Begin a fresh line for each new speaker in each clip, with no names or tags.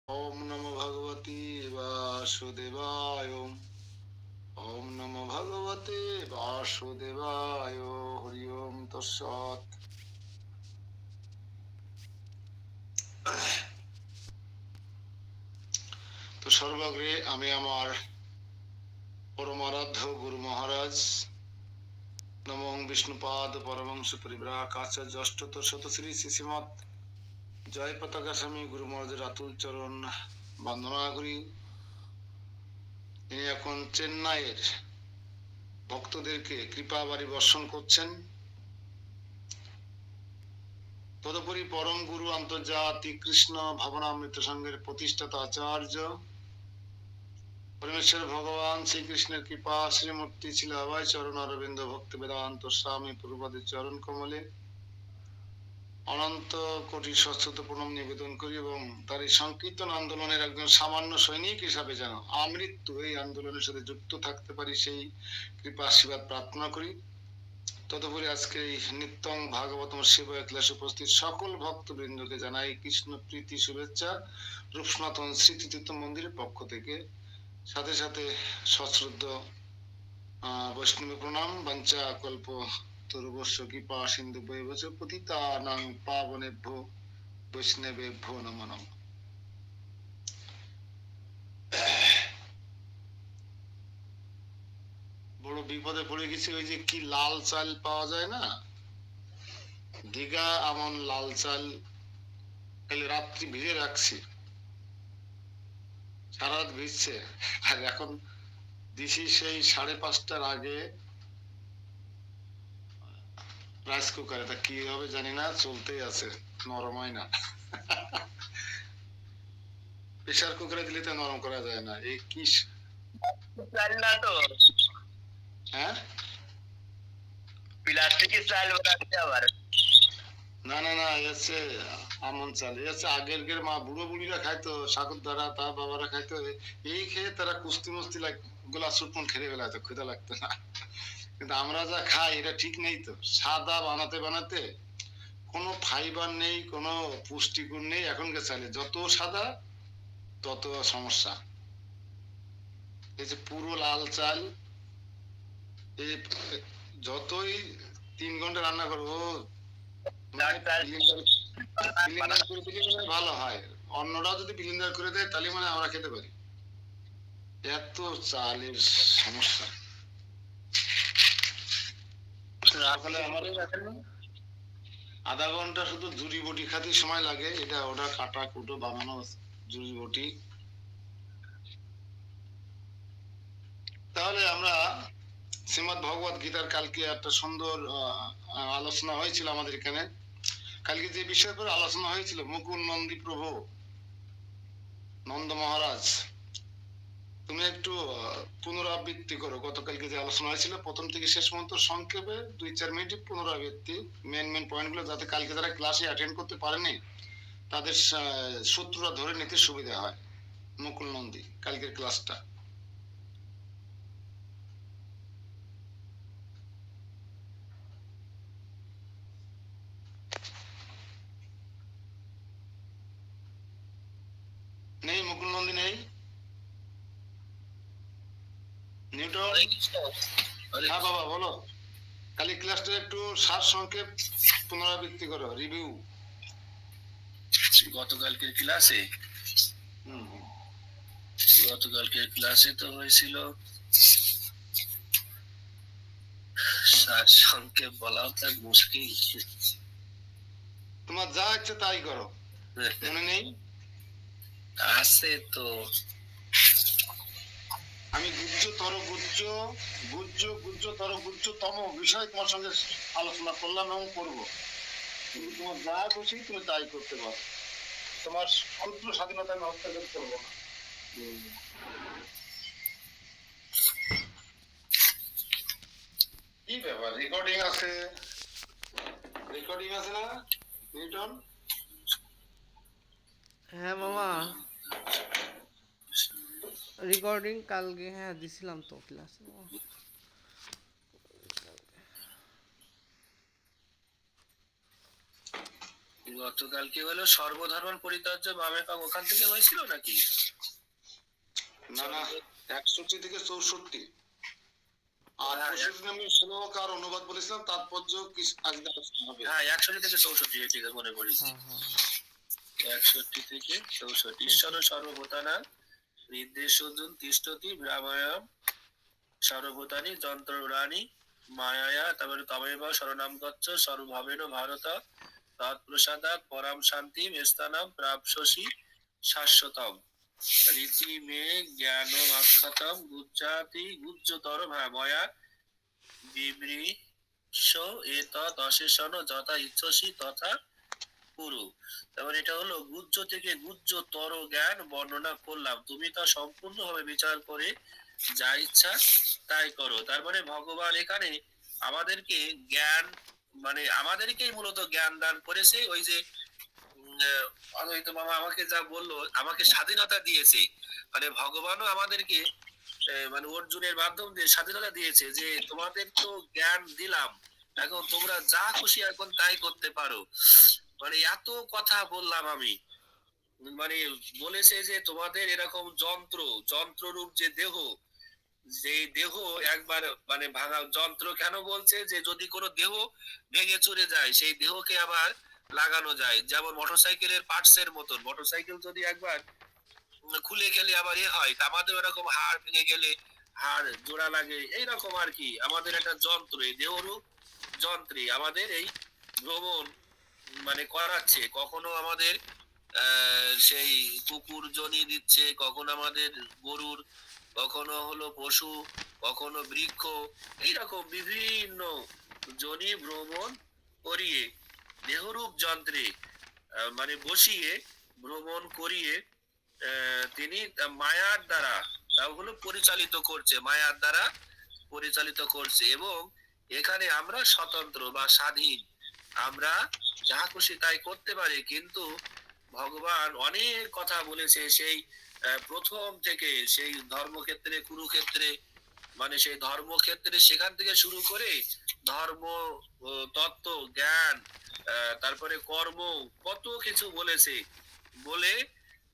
ওম নমো ভগবতে বাসুদেবায়। ওম নমো ভগবতে বাসুদেবায়। হরি ওম তৎসৎ। তো সর্বাগ্রে আমি আমার পরমারাধ্য গুরু মহারাজ নমঃ বিষ্ণুপাদ পরমহংস পরিব্রাজক আচার্য অষ্টতর শত শ্রী শ্রীমৎ জয় পতাকা স্বামী গুরু মহারাজের আতুল চরণ বন্দনা করি। তিনি এখন চেন্নাইয়ের ভক্তদেরকে কৃপা বাড়ি বর্ষণ করছেন। তদুপরি পরম গুরু আন্তর্জাতিক কৃষ্ণ ভাবনামৃত সংঘের প্রতিষ্ঠাতা আচার্য পরমেশ্বর ভগবান শ্রীকৃষ্ণের কৃপা শ্রীমূর্তি ছিল অভয় চরণ অরবিন্দ ভক্তি বেদান্ত স্বামী প্রভুপাদের চরণ কমলে অনন্ত কোটি সশ্রুত প্রণাম নিবেদন করি এবং তার এই সংকীর্তন আন্দোলনের একজন সামান্য সৈনিক হিসাবে যেন আমৃত্যু এই আন্দোলনের সাথে যুক্ত থাকতে পারি সেই কৃপা আশীর্বাদ প্রার্থনা করি। তদুপরি আজকে এই নিত্যং ভাগবতম সেবায় ক্লাসে উপস্থিত সকল ভক্তবৃন্দকে জানাই কৃষ্ণ প্রীতি শুভেচ্ছা রূপসনাতন স্মৃতিতীর্থ মন্দিরের পক্ষ থেকে। সাথে সাথে সশ্রদ্ধ বৈষ্ণব প্রণাম। বাঞ্ছা কল্প তরুবস্য কৃপা সিন্ধু বৈবচ পতিতানাং পাবনেভ্যো বৈষ্ণবেভ্যো নমো নমঃ। বড় বিপদে পড়ে গেছি। ওই যে কি লাল চাল পাওয়া যায় না, দীঘা আমন লাল চাল, কাল রাত্রি ভিজে রাখছি, সারা রাত ভিজছে। আর এখন দিছি সেই 5:30টার আগে রাইস কুকারে। তা কি হবে জানি না, চলতেই আছে, নরম হয় না। প্রেসার কুকারে দিলে তো নরম করা যায় না। এই কি
চাল না তো,
হ্যাঁ
প্লাস্টিকের চাল বানাচ্ছে আবার।
না না না, এসছে আমন চাল, এসছে আগের মা বুড়ো বুড়িরা খাইতো, সাগর দ্বারা তার বাবারা খাইতো। এই খেয়ে তারা কুস্তি মুস্তি গোলা সুটমুন খেয়ে বেলাতো, ক্ষুধা লাগতো না। কিন্তু আমরা যা খাই এটা ঠিক নেই তো। সাদা বানাতে বানাতে কোনো ফাইবার নেই, কোনো পুষ্টিগুণ নেই। এখনকার চালে যত সাদা তত সমস্যা। এই যে পুরো লাল চাল, এই যতই 3 ঘন্টা রান্না করবো ব্লিন্ডার করে দিলে মানে ভালো হয়। অন্যরাও যদি ব্লিন্ডার করে দেয় তাহলে মানে আমরা খেতে পারি। এত চালের সমস্যা। সকালে আমার আধা ঘন্টা শুধু জুড়ি বটি খাতে সময় লাগে, এটা ওটা কাটা কুটো বানানো জুড়ি বটি। তাহলে আমরা শ্রীমদ ভগবত গীতার কালকে একটা সুন্দর আলোচনা হয়েছিল আমাদের এখানে। কালকে যে বিষয় করে আলোচনা হয়েছিল, মুকুল নন্দী প্রভু, নন্দ মহারাজ, তুমি একটু পুনরাবৃত্তি করো। গতকালকে যে আলোচনা হয়েছিল প্রথম থেকে শেষ পর্যন্ত সংক্ষেপে 2-4 মিনিট পুনরাবৃত্তি, মেন পয়েন্ট গুলো, যাতে কালকে যারা ক্লাসে অ্যাটেন্ড করতে পারেনি তাদের সূত্রটা ধরে নিতে সুবিধা হয়। মুকুল নন্দী কালকের ক্লাসটা। নেই মুকুল নন্দী, নেই নিউটন। হ্যাঁ বাবা বলো, কালি ক্লাসটা একটু সার সংক্ষেপ পুনরাবৃত্তি করো, রিভিউ।
গতকালকের ক্লাসে গতকালকের ক্লাসে তো হয়েছিল, সার সংক্ষেপ বলাও তার মুশকিল।
তোমার যা ইচ্ছে তাই করো, মনে নেই?
আছে তো।
আমি গুজ্জতর গুজ্জতম বিষয় তোমার সঙ্গে আলোচনা করলাম এবং করবো। কিন্তু তোমার যা খুশি তুমি তাই করতে পারো, তোমার ক্ষুদ্র স্বাধীনতা আমি হস্তক্ষেপ করবো না। কি ব্যাপার, রেকর্ডিং আছে? রেকর্ডিং আছে না নিউটন?
হ্যাঁ মামা, রেকর্ডিং কালকে হ্যাঁ দিছিলাম তো ক্লাসে।
গতকালকে হলো সর্বধর্ম পরিত্যাজ্য মামেকাম, ওখান থেকে হয়েছিল নাকি?
না না, 61 থেকে 64। আর
হ্যাঁ,
65 নম্বর শ্লোক আর অনুবাদ বলেছিলাম, তাৎপর্য কি আজকে আলোচনা হবে।
হ্যাঁ 61 থেকে 64, ঠিক আছে, মনে পড়েছে।
হ্যাঁ হ্যাঁ
61 থেকে 64। ঈশ্বর সর্বভূতানা নির্দেশোজন তিষ্ঠতি ভ্রামায়াম সর্বভূতানি যন্ত্রাণি মায়ায়া, তারপরে তমেব শরণাম গচ্ছ সর্বভাবেন ভারত তৎপ্রসাদাৎ পরাম শান্তিম স্থানাম প্রাপসসি শাশ্বতম রীতি মে জ্ঞানম আখ্যাতম গুজ্জাতি গুজ্জতর ময়া বিবৃশ এতৎ অশেষণ যথা ইচ্ছসি তথা পুরু। তারপর এটা হলো গুজ্জ থেকে গুজ্জতর জ্ঞান বর্ণনা করলাম, তুমি তা সম্পূর্ণভাবে বিচার করে যা ইচ্ছা তাই করো। তার মানে ভগবান এখানে আমাদেরকে জ্ঞান, মানে আমাদেরকেই মূলত জ্ঞান দান করেছে। ওই যে অদ্বৈত মামা আমাকে যা বললো, আমাকে স্বাধীনতা দিয়েছে, মানে ভগবানও আমাদেরকে মানে অর্জুনের মাধ্যম দিয়ে স্বাধীনতা দিয়েছে যে তোমাদের তো জ্ঞান দিলাম, এখন তোমরা যা খুশি এখন তাই করতে পারো। মানে এত কথা বললাম আমি, মানে বলেছে যে তোমাদের এরকম যন্ত্ররূপ যে দেহ, যে দেহ একবার মানে ভাঙা যন্ত্র, কেন বলছে যে যদি কোনো দেহ ভেঙে চুরে যায় সেই দেহকে আবার লাগানো যায়, যেমন মোটরসাইকেলের পার্টস এর মতন। মোটরসাইকেল যদি একবার খুলে খেলে আবার হয়, তা আমাদের এরকম হাড় ভেঙে গেলে হাড় জোড়া লাগে, এইরকম আর কি। আমাদের একটা যন্ত্র, এই দেহরূপ যন্ত্রে আমাদের এই ভ্রমণ মানে করাচ্ছে। কখনো আমাদের সেই কুকুর জনি দিচ্ছে, কখনো আমাদের গরুর, কখনো হলো পশু, কখনো বৃক্ষ, এইরকম বিভিন্ন জনি ভ্রমণ করিয়ে দেহরূপ যন্ত্রে মানে বসিয়ে ভ্রমণ করিয়ে তিনি মায়ার দ্বারা তাও হলো পরিচালিত করছে, মায়ার দ্বারা পরিচালিত করছে। এবং এখানে আমরা স্বতন্ত্র বা স্বাধীন, আমরা যা খুশি তাই করতে পারি। কিন্তু ভগবান অনেক কথা বলেছে সেই প্রথম থেকে, সেই ধর্মক্ষেত্রে কুরুক্ষেত্রে, মানে সেই ধর্মক্ষেত্রে সেখান থেকে শুরু করে ধর্ম তত্ত্ব জ্ঞান, তারপরে কর্ম, কত কিছু বলেছে। বলে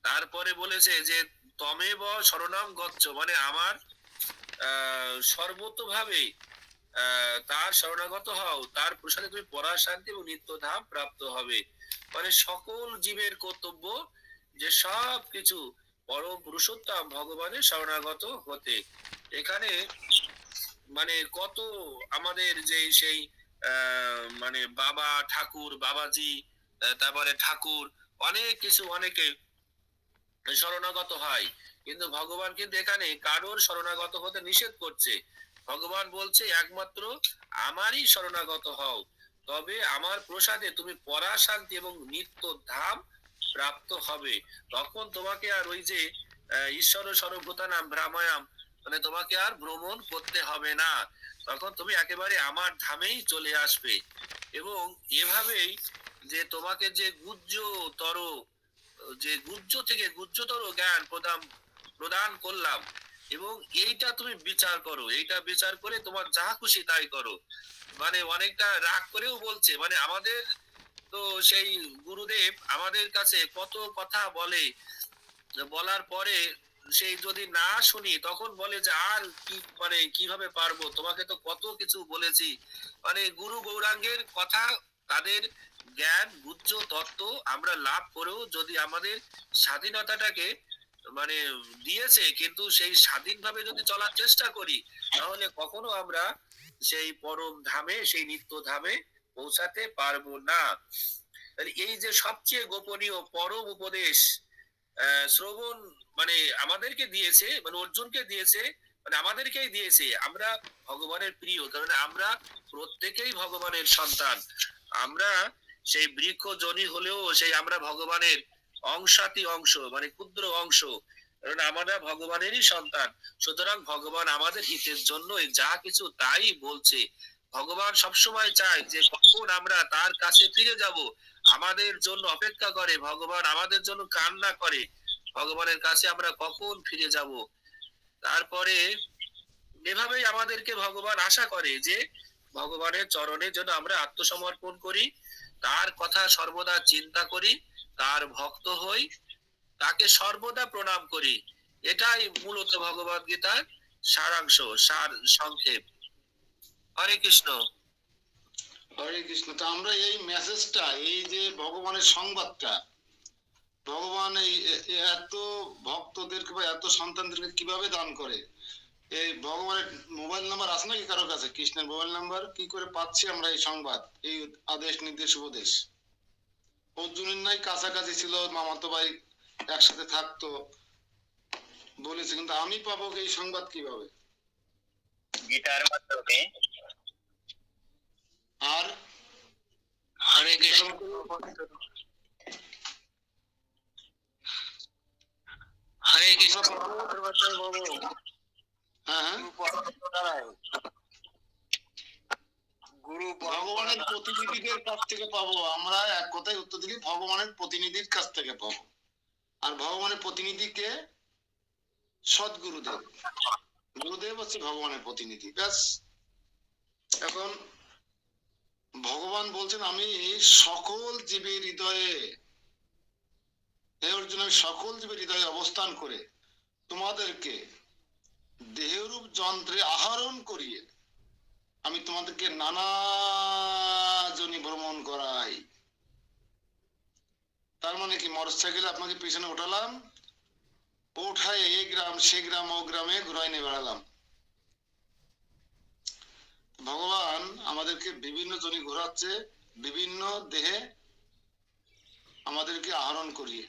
তারপরে বলেছে যে তমেব শরণাম গচ্ছ, মানে আমার সর্বতোভাবে তার শরণাগত হও, তার প্রসাদে তুমি পরার শান্তি এবং নিত্য ধাম প্রাপ্ত হবে। মানে সকল জীবের কর্তব্য যে সব কিছু পরম পুরুষোত্তম ভগবানের শরণাগত হতে। এখানে মানে কত আমাদের যে সেই মানে বাবা ঠাকুর বাবাজি, তারপরে ঠাকুর, অনেক কিছু অনেকে শরণাগত হয়, কিন্তু ভগবান কিন্তু এখানে কারোর শরণাগত হতে নিষেধ করছে। ভগবান বলছে একমাত্র আমারই শরণাগত হও, তবে আমার প্রসাদে তুমি পরা শান্তি এবং নিত্য ধাম প্রাপ্ত হবে। তখন তোমাকে আর ওই যে ঈশ্বর সর্বভূতানাম ভ্রামায়াম, মানে তোমাকে আর ভ্রমণ করতে হবে না, তখন তুমি একেবারে আমার ধামেই চলে আসবে। এবং এভাবেই যে তোমাকে যে গুহ্যতর, যে গুহ্য থেকে গুহ্যতর জ্ঞান প্রদান করলাম, এবং এইটা তুমি বিচার করো, এইটা বিচার করে তোমার যা খুশি তাই করো। মানে অনেকটা রাগ করেও বলছে, মানে আমাদের তো সেই গুরুদেব আমাদের কাছে কত কথা বলে, বলার পরে সেই যদি না শুনি তখন বলে যে আর কি, মানে কিভাবে পারবো, তোমাকে তো কত কিছু বলেছি। মানে গুরু গৌরাঙ্গের কথা, তাদের জ্ঞান গুহ্য তত্ত্ব আমরা লাভ করেও যদি আমাদের স্বাধীনতাটাকে মানে দিয়েছে, কিন্তু সেই স্বাধীনভাবে যদি চলার চেষ্টা করি, তাহলে কখনো আমরা সেই পরম ধামে, সেই নিত্য ধামে পৌঁছাতে পারবো না। এই যে সবচেয়ে গোপনীয় পরম উপদেশ শ্রবণ মানে আমাদেরকে দিয়েছে, মানে অর্জুনকে দিয়েছে, মানে আমাদেরকেই দিয়েছে। আমরা ভগবানের প্রিয়, কারণ আমরা প্রত্যেকেই ভগবানের সন্তান। আমরা সেই বৃক্ষ জনি হলেও সেই আমরা ভগবানের অংশাতি অংশ, মানে ক্ষুদ্র অংশ, কারণ আমরা ভগবানেরই সন্তান। সুতরাং ভগবান আমাদের হিতের জন্য যা কিছু তাই বলছে। ভগবান সবসময় চায় যে কখন আমরা তার কাছে ফিরে যাব, আমাদের জন্য অপেক্ষা করে, ভগবান আমাদের জন্য কান্না করে, ভগবানের কাছে আমরা কখন ফিরে যাব। তারপরে এভাবেই আমাদেরকে ভগবান আশা করে যে ভগবানের চরণে যেন আমরা আত্মসমর্পণ করি, তার কথা সর্বদা চিন্তা করি, তার ভক্ত হই, তাকে সর্বদা প্রণাম করি। এটাই মূলত ভগবদ গীতার সারাংশ, সার সংক্ষেপ। হরে কৃষ্ণ।
হরে কৃষ্ণ। তা আমরা এই মেসেজটা, এই যে ভগবানের সংবাদটা, ভগবান এই এত ভক্তদেরকে বা এত সন্তানদেরকে কিভাবে দান করে, এই ভগবানের মোবাইল নাম্বার আছে নাকি কারো কাছে? কৃষ্ণের মোবাইল নাম্বার কি করে পাচ্ছি আমরা এই সংবাদ, এই আদেশ নির্দেশ উপদেশ? অর্জুনের নাই, কাছাকাছি ছিল, মামাতো ভাই একসাথে থাকতো, বলেছে, কিন্তু আমি পাবো এই সংবাদ কিভাবে?
গীতার মাধ্যমে।
আর
হরে কৃষ্ণ। হরে কৃষ্ণ।
হ্যাঁ হ্যাঁ,
গুরু
ভগবানের প্রতিনিধিদের কাছ থেকে পাবো আমরা। এক কথায় উত্তর দিলি, ভগবানের প্রতিনিধির কাছ থেকে পাবো। আর ভগবানের প্রতিনিধিকে সদ্গুরুদেব, গুরুদেব হচ্ছে ভগবানের প্রতিনিধি, ব্যাস। এখন ভগবান বলছেন আমি সকল জীবের হৃদয়ে, হে অর্জুন, আমি সকল জীবের হৃদয়ে অবস্থান করে তোমাদেরকে দেহরূপ যন্ত্রে আহরণ করিয়ে আমি তোমাদেরকে নানা জনি ভ্রমণ করাই। তার মানে কি, মোটরসাইকেলে আপনাকে পিছনে উঠালাম, উঠায় এই গ্রাম সে গ্রাম ও গ্রামে ঘুরাই নিয়ে বেড়ালাম। ভগবান আমাদেরকে বিভিন্ন জনি ঘোরাচ্ছে, বিভিন্ন দেহে আমাদেরকে আহরণ করিয়ে।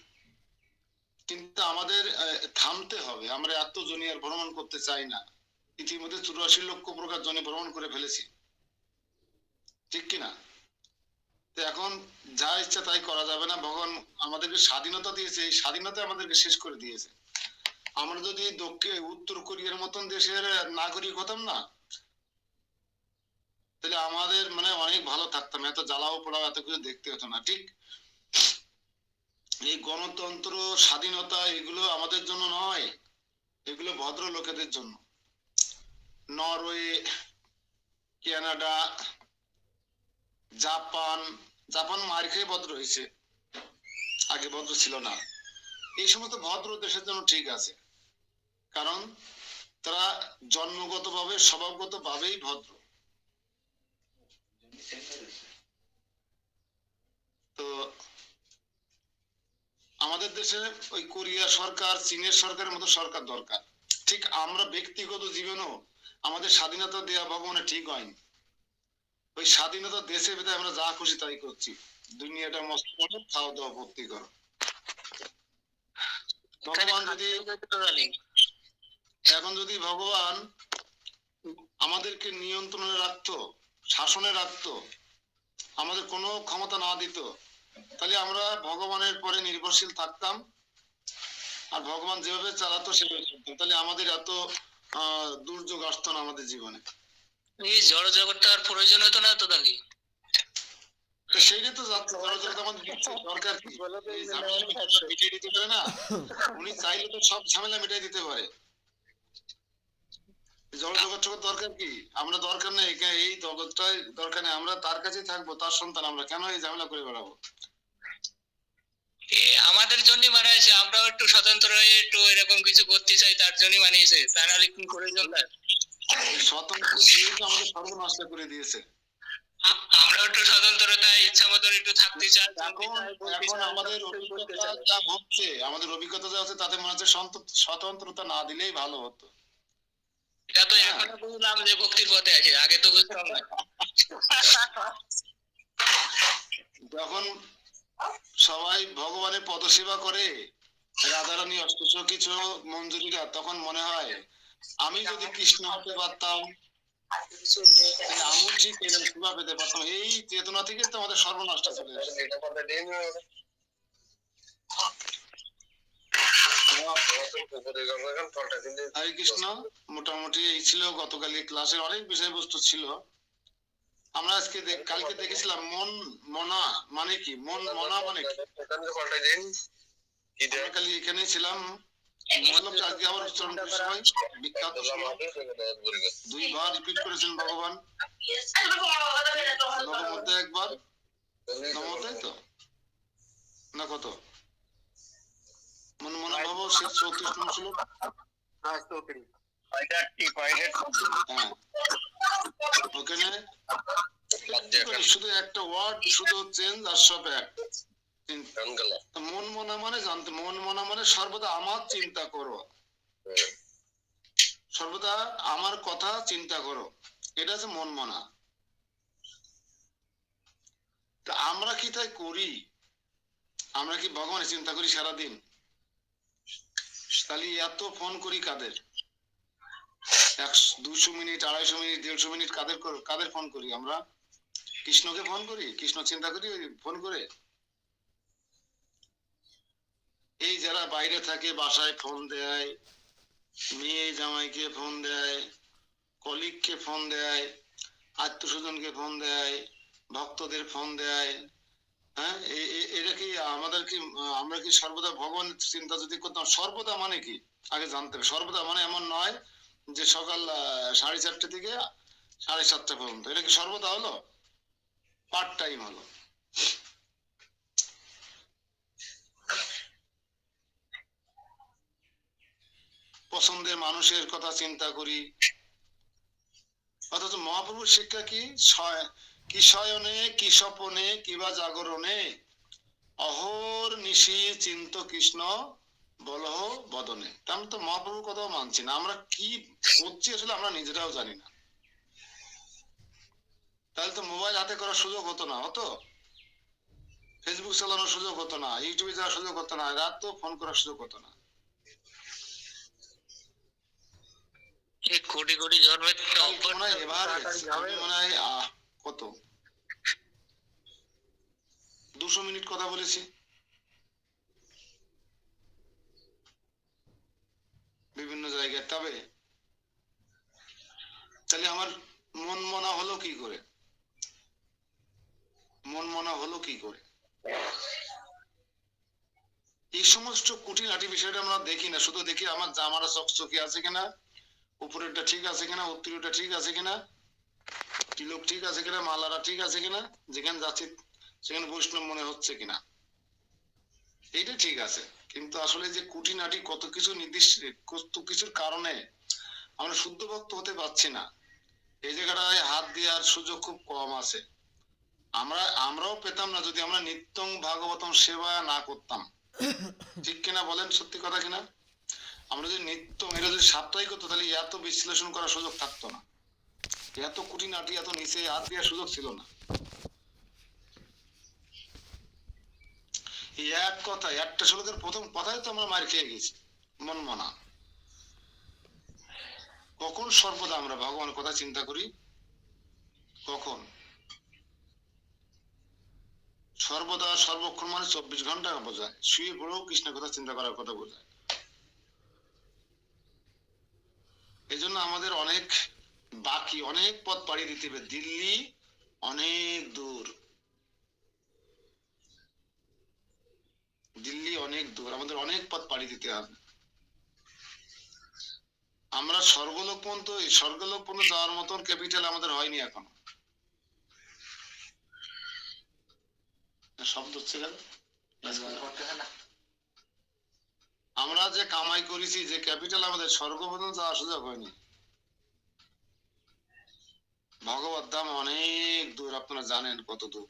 কিন্তু আমাদের থামতে হবে, আমরা এত জনি আর ভ্রমণ করতে চাই না। ইতিমধ্যে 84 লক্ষ প্রকার জনি ভ্রমণ করে ফেলেছি, ঠিক কিনা? তো এখন যা ইচ্ছা তাই করা যাবে না। ভগবান আমাদেরকে স্বাধীনতা দিয়েছে, এই স্বাধীনতা আমাদেরকে শেষ করে দিয়েছে। আমরা যদি উত্তর কোরিয়ার মতন দেশের নাগরিক হতাম না, তাহলে আমাদের মানে অনেক ভালো থাকতাম, এত জ্বালাও পোড়াও এত কিছু দেখতে হতো না, ঠিক? এই গণতন্ত্র, স্বাধীনতা এগুলো আমাদের জন্য নয়, এগুলো ভদ্র লোকেদের জন্য। নরওয়ে, কানাডা, জাপান, জাপান মার খেয়ে ভদ্র হয়েছে, আগে ভদ্র ছিল না। এই সমস্ত ভদ্র দেশের জন্য ঠিক আছে, কারণ তারা জন্মগত ভাবে, স্বভাবগত ভাবেই ভদ্র। তো আমাদের দেশে ওই কোরিয়া সরকার, চীনের সরকারের মতো সরকার দরকার। ঠিক আমরা ব্যক্তিগত জীবনেও আমাদের স্বাধীনতা দেওয়া ভগবানের ঠিক হয়নি। ওই স্বাধীনতা দেশে ভেতরে আমরা যা খুশি তাই করছি, দুনিয়াটা মস্ত করো, খাওয়া দাওয়া ভর্তি করো। ভগবান যদি এখন যদি ভগবান আমাদেরকে নিয়ন্ত্রণে রাখতো, শাসনে রাখতো, আমাদের কোনো ক্ষমতা না দিত, তাহলে আমরা ভগবানের পরে নির্ভরশীল থাকতাম, আর ভগবান যেভাবে চালাতো সেভাবে চলতাম, তাহলে আমাদের এত দুর্যোগ আসতো না আমাদের জীবনে।
এই জড় জগৎটার প্রয়োজন হতো না তো তাহলে।
সেইটাই তো যাচ্ছে, জড়জগৎ আমাদের দিচ্ছে, দরকার কি? এই ঝামেলা মিটিয়ে দিতে পারে না? উনি চাইলে তো সব ঝামেলা মিটিয়ে দিতে পারে। জড়জগৎ দরকার কি? আমরা দরকার নেই, এই জগৎটাই দরকার নেই, আমরা তার কাছেই থাকবো, তার সন্তান, আমরা কেন এই ঝামেলা করে বেড়াবো?
আমাদের জন্য বানাইছে, আমরাও একটু স্বতন্ত্র হয়ে একটু এরকম কিছু করতে চাই, তার জন্য বানিয়েছে। তা নাহলে কি করে চলবে?
স্বতন্ত্র দিয়ে তো আমাদের সর্বনাশ করে দিয়েছে।
আমরা একটু স্বতন্ত্রতা ইচ্ছা মতন একটু থাকতে চাই।
এখন আমাদের অভিজ্ঞতা যা হচ্ছে, আমাদের অভিজ্ঞতা যা হচ্ছে, তাতে মনে হচ্ছে স্বতন্ত্রতা না দিলেই ভালো হতো।
এটা তো এখনো বুঝলাম যে ভক্তির পথে আছে, আগে তো বুঝতাম না।
যখন সবাই ভগবানের পদসেবা করে, রাধারানী অষ্টসখী মঞ্জুরিরা, তখন মনে হয় আমি যদি কৃষ্ণ হতে পারতাম, আমি ঠিক এরকম সেবা পেতে পারতাম। এই চেতনা থেকে তো আমাদের সর্বনাশটা চলে আসে। হরে কৃষ্ণ। মোটামুটি এই ছিল গতকালই ক্লাসের অনেক বিষয়বস্তু ছিল। আমরা আজকে কালকে দেখেছিলাম মন মনা মানে কি, মন মনা মানে কি। আমরা কালি এখানেই ছিলাম, আজকে আবার উচ্চারণ করি সবাই, বিখ্যাত শ্লোক 2 বার রিপিট করেছেন ভগবান, মধ্যে একবার নম, তাই তো না? কত মন মনা ভাব সে 34 নম্বর শ্লোক। হ্যাঁ, ওখানে শুধু একটা ওয়ার্ড শুধু চেঞ্জ আর সব এক। মন মনা মানে জানতে, মন মনা মানে সর্বদা আমার চিন্তা করো, সর্বদা আমার কথা চিন্তা করো, এটা হচ্ছে মন মনা। তা আমরা কি তাই করি? আমরা কি ভগবানের চিন্তা করি সারাদিন? তাহলে এত ফোন করি কাদের? 200 মিনিট, 250 মিনিট, 150 মিনিট কাদের ফোন করি আমরা? কৃষ্ণকে ফোন করি? কৃষ্ণ চিন্তা করি ফোন করে? এই যারা বাইরে থাকে বাসায় ফোন দেয়, মেয়ে জামাইকে ফোন দেয়, কলিগকে ফোন দেয়, আত্মীয় স্বজনকে ফোন দেয়, ভক্তদের ফোন দেয়, হ্যাঁ, এটা কি আমাদের কি আমরা কি সর্বদা ভগবানের চিন্তা যদি করতাম? সর্বদা মানে কি আগে জানতে হবে। সর্বদা মানে এমন নয় যে সকাল 4:30 থেকে 7:30 পর্যন্ত, এটা কি সর্বদা হলো? পার্ট টাইম হলো। পছন্দের মানুষের কথা চিন্তা করি, অথচ মহাপ্রভুর শিক্ষা কি? কি শয়নে, কি স্বপনে, কিবা জাগরণে, অহর নিশি চিন্ত কৃষ্ণ বলহ বদনে। আমি তো মহাপ্রভুর কথাও মানছি না, আমরা কি করছি আসলে আমরা নিজেরাও জানি না। তাহলে তো মোবাইল হাতে করার সুযোগ হতো না, হতো? ফেসবুক চালানোর সুযোগ হতো না, ইউটিউবে যাওয়ার সুযোগ হতো না, রাত তো ফোন করার সুযোগ হতো না।
কোটি কোটি জন্মের
মনে হয় এবার আমি মনে হয় কত 200 মিনিট কথা বলেছি বিভিন্ন জায়গায়। তবে তাহলে আমার মন মনা হলো কি করে? মন মনা হলো কি করে? এই সমস্ত খুঁটিনাটি বিষয়টা আমরা দেখি না, শুধু দেখি আমার জামাটা চকচকে আছে কিনা, উপরেরটা ঠিক আছে কিনা, উত্তরটা ঠিক আছে কিনা, তিলক ঠিক আছে কিনা, মালারা ঠিক আছে কিনা, যেখানে যাচ্ছি সেখানে বৈষ্ণব মনে হচ্ছে কিনা, এইটা ঠিক আছে। কিন্তু আসলে যে খুঁটিনাটি কত কিছু নির্দিষ্ট কত কিছুর কারণে আমরা শুদ্ধ ভক্ত হতে পারছি না, এই জায়গাটায় হাত দেওয়ার সুযোগ খুব কম আছে। আমরাও পেতাম না যদি আমরা নিত্যং ভাগবতম সেবা না করতাম। ঠিক কিনা বলেন? সত্যি কথা কিনা? আমরা যদি নিত্যম এটা যদি সাপ্তাহিক হতো তাহলে এত বিশ্লেষণ করার সুযোগ থাকতো না, এত খুঁটিনাটি এত নিচে হাত দেওয়ার সুযোগ ছিল না। এই এক কথা, একটা শ্লোকের প্রথম কথাই তো আমরা মার খেয়ে গেছি, মন মনা। কখন সর্বদা আমরা ভগবানের কথা চিন্তা করি? কখন? সর্বদা সর্বক্ষণ মানে 24 ঘন্টা বোঝায়, শুয়ে পড়েও কৃষ্ণের কথা চিন্তা করার কথা বোঝায়। এই জন্য আমাদের অনেক বাকি, অনেক পথ পাড়ি দিতে হবে। দিল্লি অনেক দূর, দিল্লি অনেক দূর, আমাদের অনেক পথ পাড়ি দিতে হবে। আমরা স্বর্গলোক পর্যন্ত যাওয়ার মতন ক্যাপিটাল আমাদের হয়নি এখনো। শব্দ হচ্ছে কেন? আমরা যে কামাই করেছি, যে ক্যাপিটাল, আমাদের স্বর্গ পর্যন্ত যাওয়ার সুযোগ হয়নি। ভগবত ধাম অনেক দূর, আপনারা জানেন কত দূর।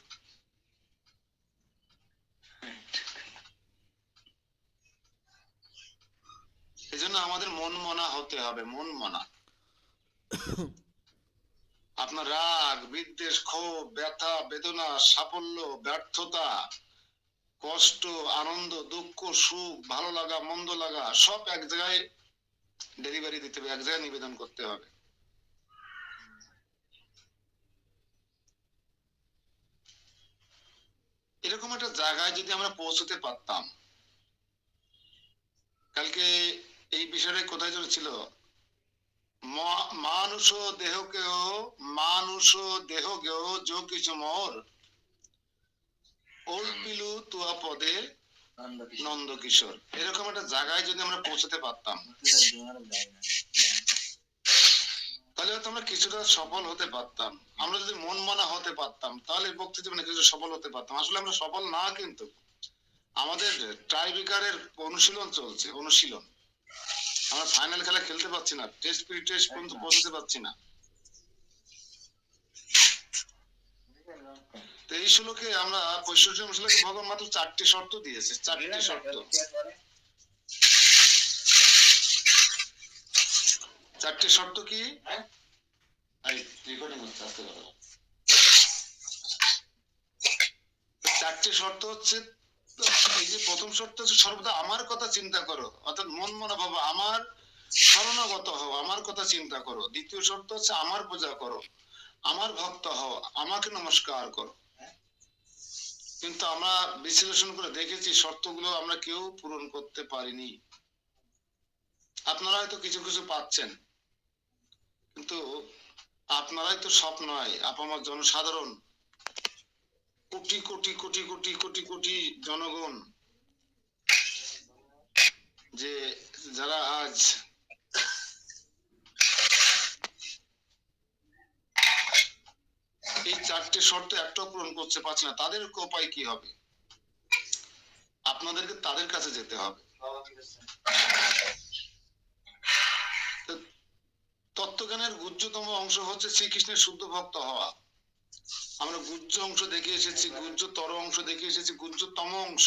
এই জন্য আমাদের মন মনা হতে হবে, মন মনা। আপনার রাগ, বিদ্বেষ, ক্ষোভ, ব্যথা, বেদনা, সাফল্য, ব্যর্থতা, কষ্ট, আনন্দ, দুঃখ, সুখ, ভালো লাগা, মন্দ লাগা, সব এক জায়গায় ডেলিভারি দিতে হবে, এক জায়গায় নিবেদন করতে হবে। এরকম একটা জায়গায় যদি আমরা পৌঁছতে পারতাম। কালকে এই বিষয়টা কোথায় ছিল? মানুষ দেহ কেহ যো কিছু মোর অর্পিলু তুয়া পদে নন্দ কিশোর। এরকম একটা জায়গায় যদি আমরা পৌঁছতে পারতাম, তাহলে হয়তো আমরা কিছুটা সফল হতে পারতাম। আমরা যদি মন মানা হতে পারতাম তাহলে বক্তৃ জীবনে কিছু সফল হতে পারতাম। আসলে আমরা সফল না, কিন্তু আমাদের টাইব্রেকারের অনুশীলন চলছে, অনুশীলন। আমরা ফাইনাল খেলা খেলতে পারছি না, টেস্ট টেস্ট পর্যন্ত পৌঁছতে পারছি না। তো এই শ্লোকে আমরা 65 শ্লোকে ভগবান মাত্র 4টি শর্ত দিয়েছে, 4টি শর্ত। 4টি শর্ত কি? এই রেকর্ডিং হচ্ছে, আস্তে কথা বলো। 4টি শর্ত হচ্ছে, এই যে প্রথম শর্ত হচ্ছে সর্বদা আমার কথা চিন্তা করো, অর্থাৎ মন মনে ভাবো, আমার শরণাগত হও, আমার কথা চিন্তা করো। দ্বিতীয় শর্ত হচ্ছে আমার পূজা করো, আমার ভক্ত হও, আমাকে নমস্কার করো। কিন্তু আমরা বিশ্লেষণ করে দেখেছি শর্তগুলো আমরা কেউ পূরণ করতে পারিনি। আপনারা হয়তো কিছু কিছু পাচ্ছেন, কিন্তু আপনারাই তো সব নয়, আপামর জনসাধারণ, কোটি কোটি কোটি কোটি কোটি কোটি জনগণ, যে যারা আজ এই 4টে শর্ত একটাও পূরণ করতে পারছে না, তাদের উপায় কি হবে? আপনাদেরকে তাদের কাছে যেতে হবে। তত্ত্বজ্ঞানের গুহ্যতম অংশ হচ্ছে শ্রীকৃষ্ণের শুদ্ধ ভক্ত হওয়া। আমরা গুহ্য অংশ দেখে এসেছি, গুহ্যতর অংশ দেখে এসেছি, গুহ্যতম অংশ।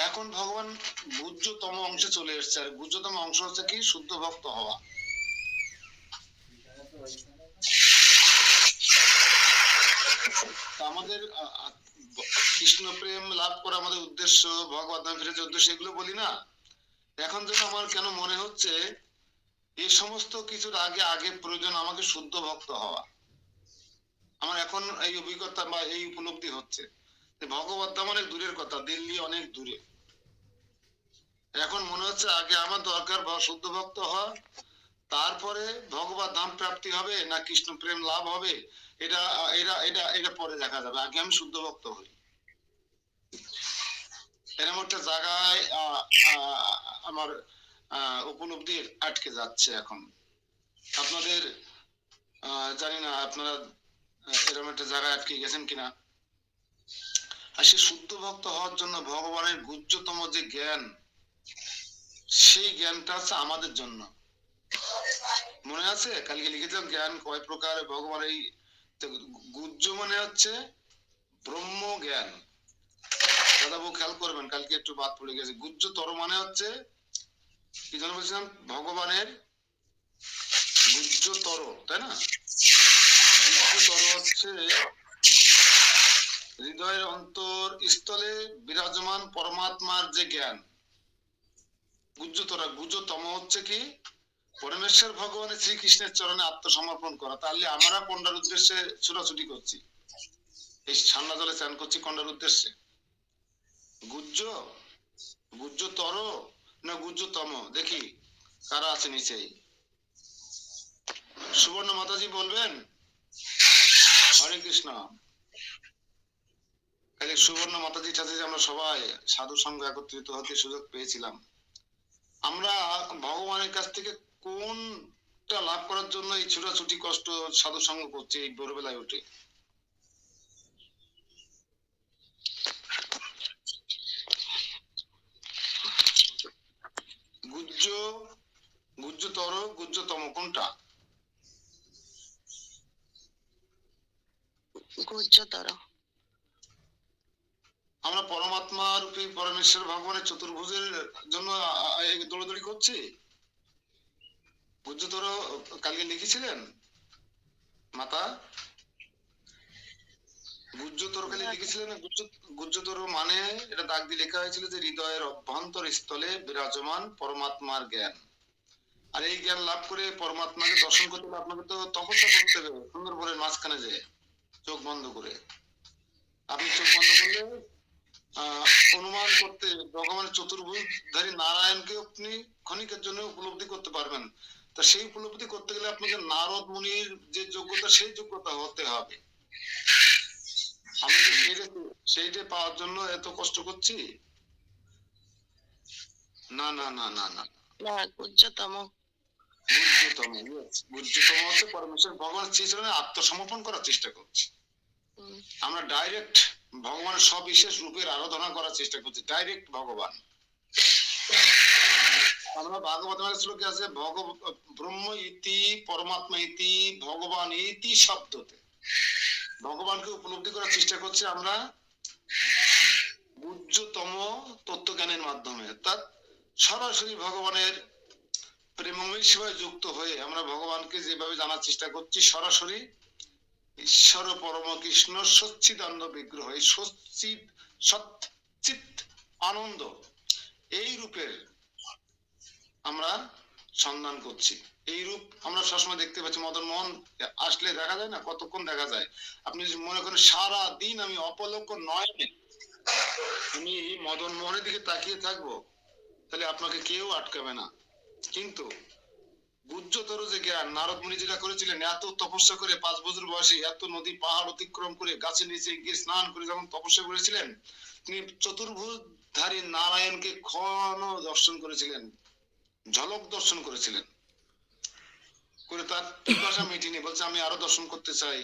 এখন ভগবান গুহ্যতম অংশে চলে এসেছে, আর গুহ্যতম অংশ হচ্ছে কি? শুদ্ধ ভক্ত হওয়া। আমাদের কৃষ্ণ প্রেম লাভ করা আমাদের উদ্দেশ্য, ভগবত ধাম ফিরে যে উদ্দেশ্য, এগুলো বলি না। এখন যেন আমার কেন মনে হচ্ছে এই সমস্ত কিছুর আগে আগে প্রয়োজন আমাকে শুদ্ধ ভক্ত হওয়া। আমার এখন এই অভিজ্ঞতা বা এই উপলব্ধি হচ্ছে ভগবত ধাম অনেক দূরের কথা, দিল্লি অনেক দূরে। এখন মনে হচ্ছে আগে আমার দরকার শুদ্ধ ভক্ত হওয়া, তারপরে ভগবত ধাম প্রাপ্তি হবে না কৃষ্ণ প্রেম লাভ হবে, এটা এটা এটা এটা পরে দেখা যাবে, আগে আমি শুদ্ধ ভক্ত হই। এরকম একটা জায়গায় আমার উপলব্ধি আটকে যাচ্ছে এখন। আপনাদের জানি না আপনারা এরকম একটা জায়গায় আটকে গেছেন কিনা। আর সে শুদ্ধ ভক্ত হওয়ার জন্য ভগবানের গুহ্যতম যে জ্ঞান, সেই জ্ঞানটা আছে আমাদের জন্য। মনে আছে কালকে লিখেছিলাম জ্ঞান কয় প্রকার ভগবান। এই গুহ্য মানে হচ্ছে ব্রহ্ম জ্ঞান। দাদাবু খেয়াল করবেন, কালকে একটু বাদ পড়ে গেছে। গুহ্যতর মানে হচ্ছে কি যেন বলছিলাম, ভগবানের গুহ্যতর, তাই না? গুহ্যতর হচ্ছে হৃদয়ের অন্তর স্থলে বিরাজমান পরমাত্মার যে জ্ঞান। গুহ্যতর। গুহ্যতম হচ্ছে কি? পরমেশ্বর ভগবানের শ্রীকৃষ্ণের চরণে আত্মসমর্পণ করা। তাহলে আমরা কোনটার উদ্দেশ্যে ছোটাছুটি করছি? এই ঠান্ডা জলে চান করছি কোনটার উদ্দেশ্যে? গুহ্য, গুহ্যতর না গুহ্যতম? দেখি কারা আছে নিচেই। সুবর্ণ মাতাজি বলবেন। হরে কৃষ্ণ। কালকে সুবর্ণ মাতাজির সাথে যে আমরা সবাই সাধু সঙ্গ একত্রিত হতে সুযোগ পেয়েছিলাম, আমরা ভগবানের কাছ থেকে কোনটা লাভ করার জন্য এই ছোটাছুটি কষ্ট সাধু সঙ্গ করছি এই ভোরবেলায় উঠে? গুহ্য, গুহ্যতর, গুহ্যতম কোনটা?
গুহ্যতর।
আমরা পরমাত্মা রূপী পরমেশ্বর ভগবানের চতুর্ভুজের জন্য দৌড়াদৌড়ি করছি। গুহ্যতর কালকে লিখেছিলেন মাতা? গুহ্যতর কালে লিখেছিলেন। গুহ্যতর মানে এটা দাগ দিয়ে লেখা হয়েছিল যে হৃদয়ের অভ্যন্তর স্থলে বিরাজমান পরমাত্মার জ্ঞান। আর এই জ্ঞান লাভ করে পরমাত্মাকে দর্শন করতে হলে আপনাকে তো তপস্যা করতে হবে সুন্দরবনের মাঝখানে যে চোখ বন্ধ করে। আপনি চোখ বন্ধ করলে অনুমান করতে ভগবানের চতুর্ভুজধারী নারায়ণকে আপনি ক্ষণিকের জন্য উপলব্ধি করতে পারবেন। তা সেই উপলব্ধি করতে গেলে আপনাকে নারদ মুনির যে যোগ্যতা, সেই যোগ্যতা হতে হবে। আমরা যে সেইটা পাওয়ার জন্য এত কষ্ট করছি? না না না না না,
না, গুহ্যতম।
বুদ্ধতম, yes, বুদ্ধতম হচ্ছে পরমেশ্বর ভগবান শ্রীচরণে আত্মসমর্পণ করার চেষ্টা করছি।
হুম।
আমরা ডাইরেক্ট ভগবানের সবিশেষ রূপের আরাধনা করার চেষ্টা করছি, ডাইরেক্ট ভগবান। আমরা ভাগবতের শ্লোকে আছে ব্রহ্ম ইতি পরমাত্মা ইতি ভগবান ইতি শব্দতে ভগবানকে উপলব্ধি করার চেষ্টা করছি আমরা গুহ্যতম তত্ত্বজ্ঞানের মাধ্যমে, অর্থাৎ সরাসরি ভগবানের প্রেমময় সেবায় যুক্ত হয়ে আমরা ভগবানকে যেভাবে জানার চেষ্টা করছি, সরাসরি ঈশ্বর পরম কৃষ্ণ সচ্চিদানন্দ বিগ্রহ, এই সচ্চিত আনন্দ, এই রূপের আমরা সন্ধান করছি। এই রূপ আমরা সবসময় দেখতে পাচ্ছি। মদন মোহন আসলে দেখা যায় না, কতক্ষণ দেখা যায়। আপনি যদি মনে করেন সারা দিন আমি অপলক নয়নে আমি মদন মোহনের দিকে তাকিয়ে থাকবো, তাহলে আপনাকে কেউ আটকাবে না। কিন্তু গুহ্যতর যে জ্ঞান নারদ মুনি যেটা করেছিলেন, এত তপস্যা করে 5 বছর বয়সে এত নদী পাহাড় অতিক্রম করে গাছের নিচে গিয়ে স্নান করে যখন তপস্যা করেছিলেন, তিনি চতুর্ভুজধারী নারায়ণকে ক্ষণ দর্শন করেছিলেন, ঝলক দর্শন করেছিলেন, করে তার পিপাসা মিটেনি, বলছে আমি আরো দর্শন করতে চাই।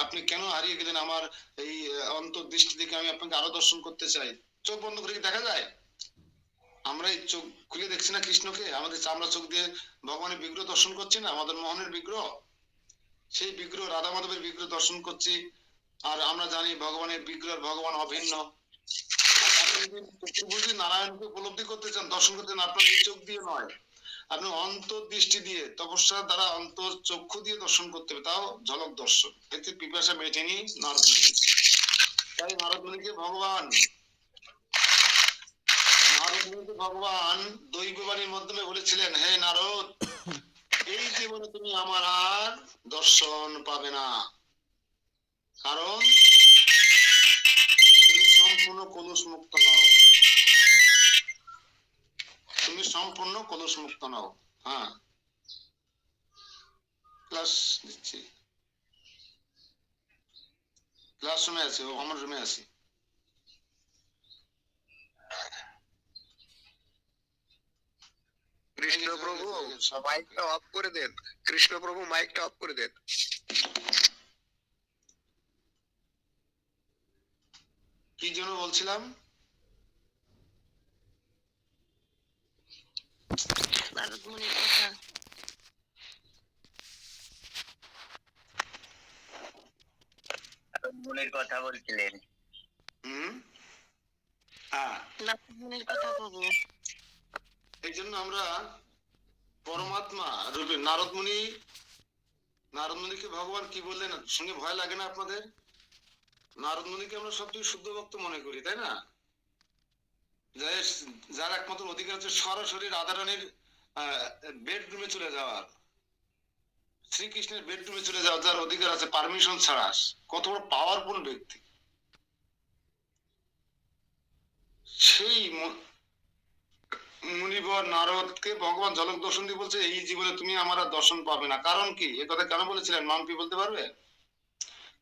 আপনি কেন হারিয়ে গেলেন আমার এই অন্তর্দৃষ্টি থেকে, আমি আপনাকে আরো দর্শন করতে চাই। চোখ বন্ধ করে কি দেখা যায়? আমরা এই চোখ খুলে দেখছি না কৃষ্ণকে? আমাদের চামড়া চোখ দিয়ে ভগবানের বিগ্রহ দর্শন করছি না, মদন মোহনের বিগ্রহ, সেই বিগ্রহ রাধা মাধবের বিগ্রহ দর্শন করছি। আর আমরা জানি ভগবানের বিগ্রহ, ভগবান অভিন্ন। আপনি যদি চতুর্ভুজী নারায়ণকে উপলব্ধি করতে চান, দর্শন করতে চান, আপনার এই চোখ দিয়ে নয়, আপনি অন্তর্দৃষ্টি দিয়ে, তপস্যার দ্বারা অন্তর চক্ষু দিয়ে দর্শন করতে হবে, তাও ঝলক দর্শন। এতে পিপাসা মেটেনি নারদ মুনি। তাই নারদ মুনিকে ভগবান ভগবান দৈববাণীর মাধ্যমে বলেছিলেন, হে নারদ, এই জীবনে তুমি আমার আর দর্শন পাবে না, কারণ তুমি সম্পূর্ণ কলুষ মুক্ত নও, তুমি সম্পূর্ণ কলুষ মুক্ত নও। হ্যাঁ, ক্লাস দিচ্ছি, ক্লাসরুমে আছি, আমার রুমে আছি।
কৃষ্ণ প্রভু মাইকটা অফ করে দেন, কৃষ্ণ প্রভু মাইকটা অফ করে দেন।
কি জন্য বলছিলাম?
নারদ মুনির কথা।
মুনির কথা বলছিলেন।
হ্যাঁ,
নারদ মুনির কথা প্রভু।
এই জন্য আমরা পরমাত্মা রূপে নারদ মুনিকে ভগবান কি বললেন শুনে ভয় লাগে না আপনাদের? নারদ মুনিকে আমরা সবচেয়ে শুদ্ধ ভক্ত মনে করি, তাই না? যার একমাত্র অধিকার হচ্ছে সরাসরি রাধারানীর বেডরুমে চলে যাওয়ার, শ্রীকৃষ্ণের বেডরুমে চলে যাওয়ার যার অধিকার আছে পারমিশন ছাড়া। কত বড় পাওয়ারফুল ব্যক্তি! সেই মুনিবর নারদকে ভগবান ঝলক দর্শন দিয়ে বলছে, এই জীবনে তুমি আমার আর দর্শন পাবে না। কারণ কি? এ কথা কেন বলেছিলেন? মাম্পি বলতে পারবে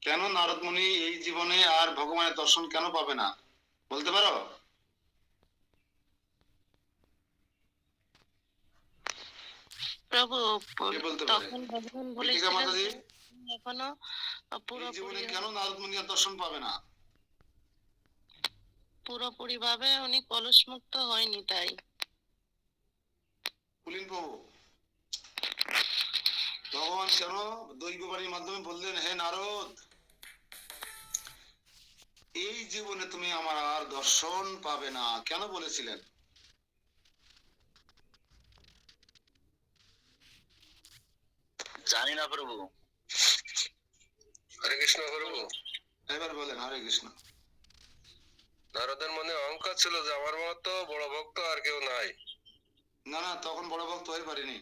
কেন নারদ মুনি এই জীবনে আর ভগবানের দর্শন কেন পাবে না? বলতে পারো?
প্রভু
কে বলতে পারে?
তখন ভগবান
দীপিকা
বলেছিলেন
মাতাজি,
এখনো
এই জীবনে
পুরোপুরি
কেন নারদ মুনি আর দর্শন পাবে না?
পুরোপুরি ভাবে উনি কলুষমুক্ত হয়নি, তাই।
পুলিন প্রভু, ভগবান কেন দৈববাণীর মাধ্যমে বললেন, হে নারদ, এই জীবনে তুমি আমার আর দর্শন পাবে না, কেন বলেছিলেন?
জানি না প্রভু।
হরে কৃষ্ণ প্রভু।
এবার বলেন হরে কৃষ্ণ।
নারদের মনে অহংকার ছিল যে আমার মতো বড় ভক্ত আর কেউ নাই।
না না, তখন বড় ভক্ত হয়ে পারিনি,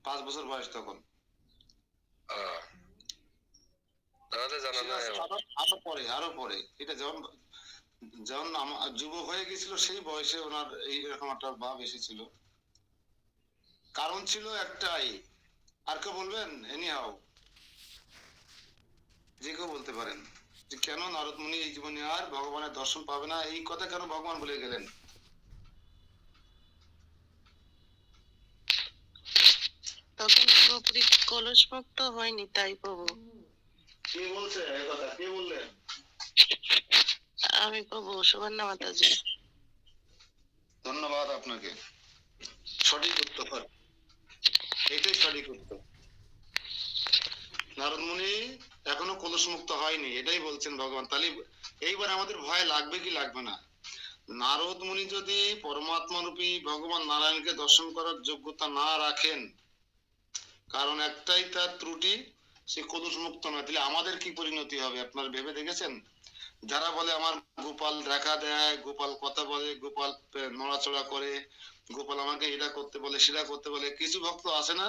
5 বছর বয়স তখন।
তাহলে জানা নাই।
আরো পরে এটা যখন যুবক হয়ে গেছিল, সেই বয়সে ওনার এইরকম একটা ভাব এসেছিল। কারণ ছিল একটাই। আর কেউ বলবেন? এনি হাও, যে কেউ বলতে পারেন। যে কেন নারদ মুনি এই জীবনে আর ভগবানের দর্শন পাবে না, এই কথা কেন ভগবান বলে গেলেন?
তখন পুরোপুরি কলস মুক্ত হয়নি তাই প্রভু।
কে বলছে এই কথা, কে বললেন?
আমি প্রভু, সুবর্ণা মাতাজি।
ধন্যবাদ আপনাকে, সঠিক উত্তর, এটাই সঠিক উত্তর। নারদ মুনি এখনো কলস মুক্ত হয়নি, এটাই বলছেন ভগবান। তাহলে এইবার আমাদের ভয় লাগবে কি লাগবে না? নারদ মুনি যদি পরমাত্মা রূপী ভগবান নারায়ণকে দর্শন করার যোগ্যতা না রাখেন, কারণ একটাই তার ত্রুটি, সে কলস মুক্ত নয়, তাহলে আমাদের কি পরিণতি হবে আপনারা ভেবে দেখেছেন? যারা বলে আমার গোপাল দেখা দেয়, গোপাল কথা বলে, গোপাল নড়াচড়া করে, গোপাল আমাকে এটা করতে বলে সেটা করতে বলে, কিছু ভক্ত আছে না,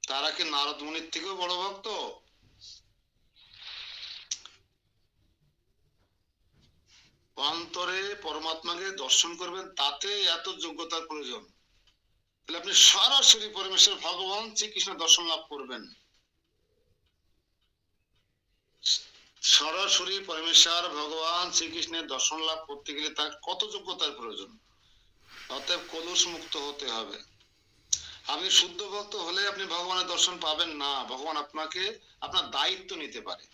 তারা কি নারদ মুনির থেকেও বড় ভক্ত? অন্তরে পরমাত্মাকে দর্শন করবেন, তাতে এত যোগ্যতার প্রয়োজন। তাহলে আপনি সরাসরি পরমেশ্বর ভগবান শ্রীকৃষ্ণ দর্শন লাভ করবেন। সরাসরি পরমেশ্বর ভগবান শ্রীকৃষ্ণের দর্শন লাভ করতে গেলে তার কত যোগ্যতার প্রয়োজন। অতএব কলুষ মুক্ত হতে হবে। আপনি শুদ্ধ ভক্ত হলে আপনি ভগবানের দর্শন পাবেন না, ভগবান আপনাকে আপনার দায়িত্ব নিতে পারে।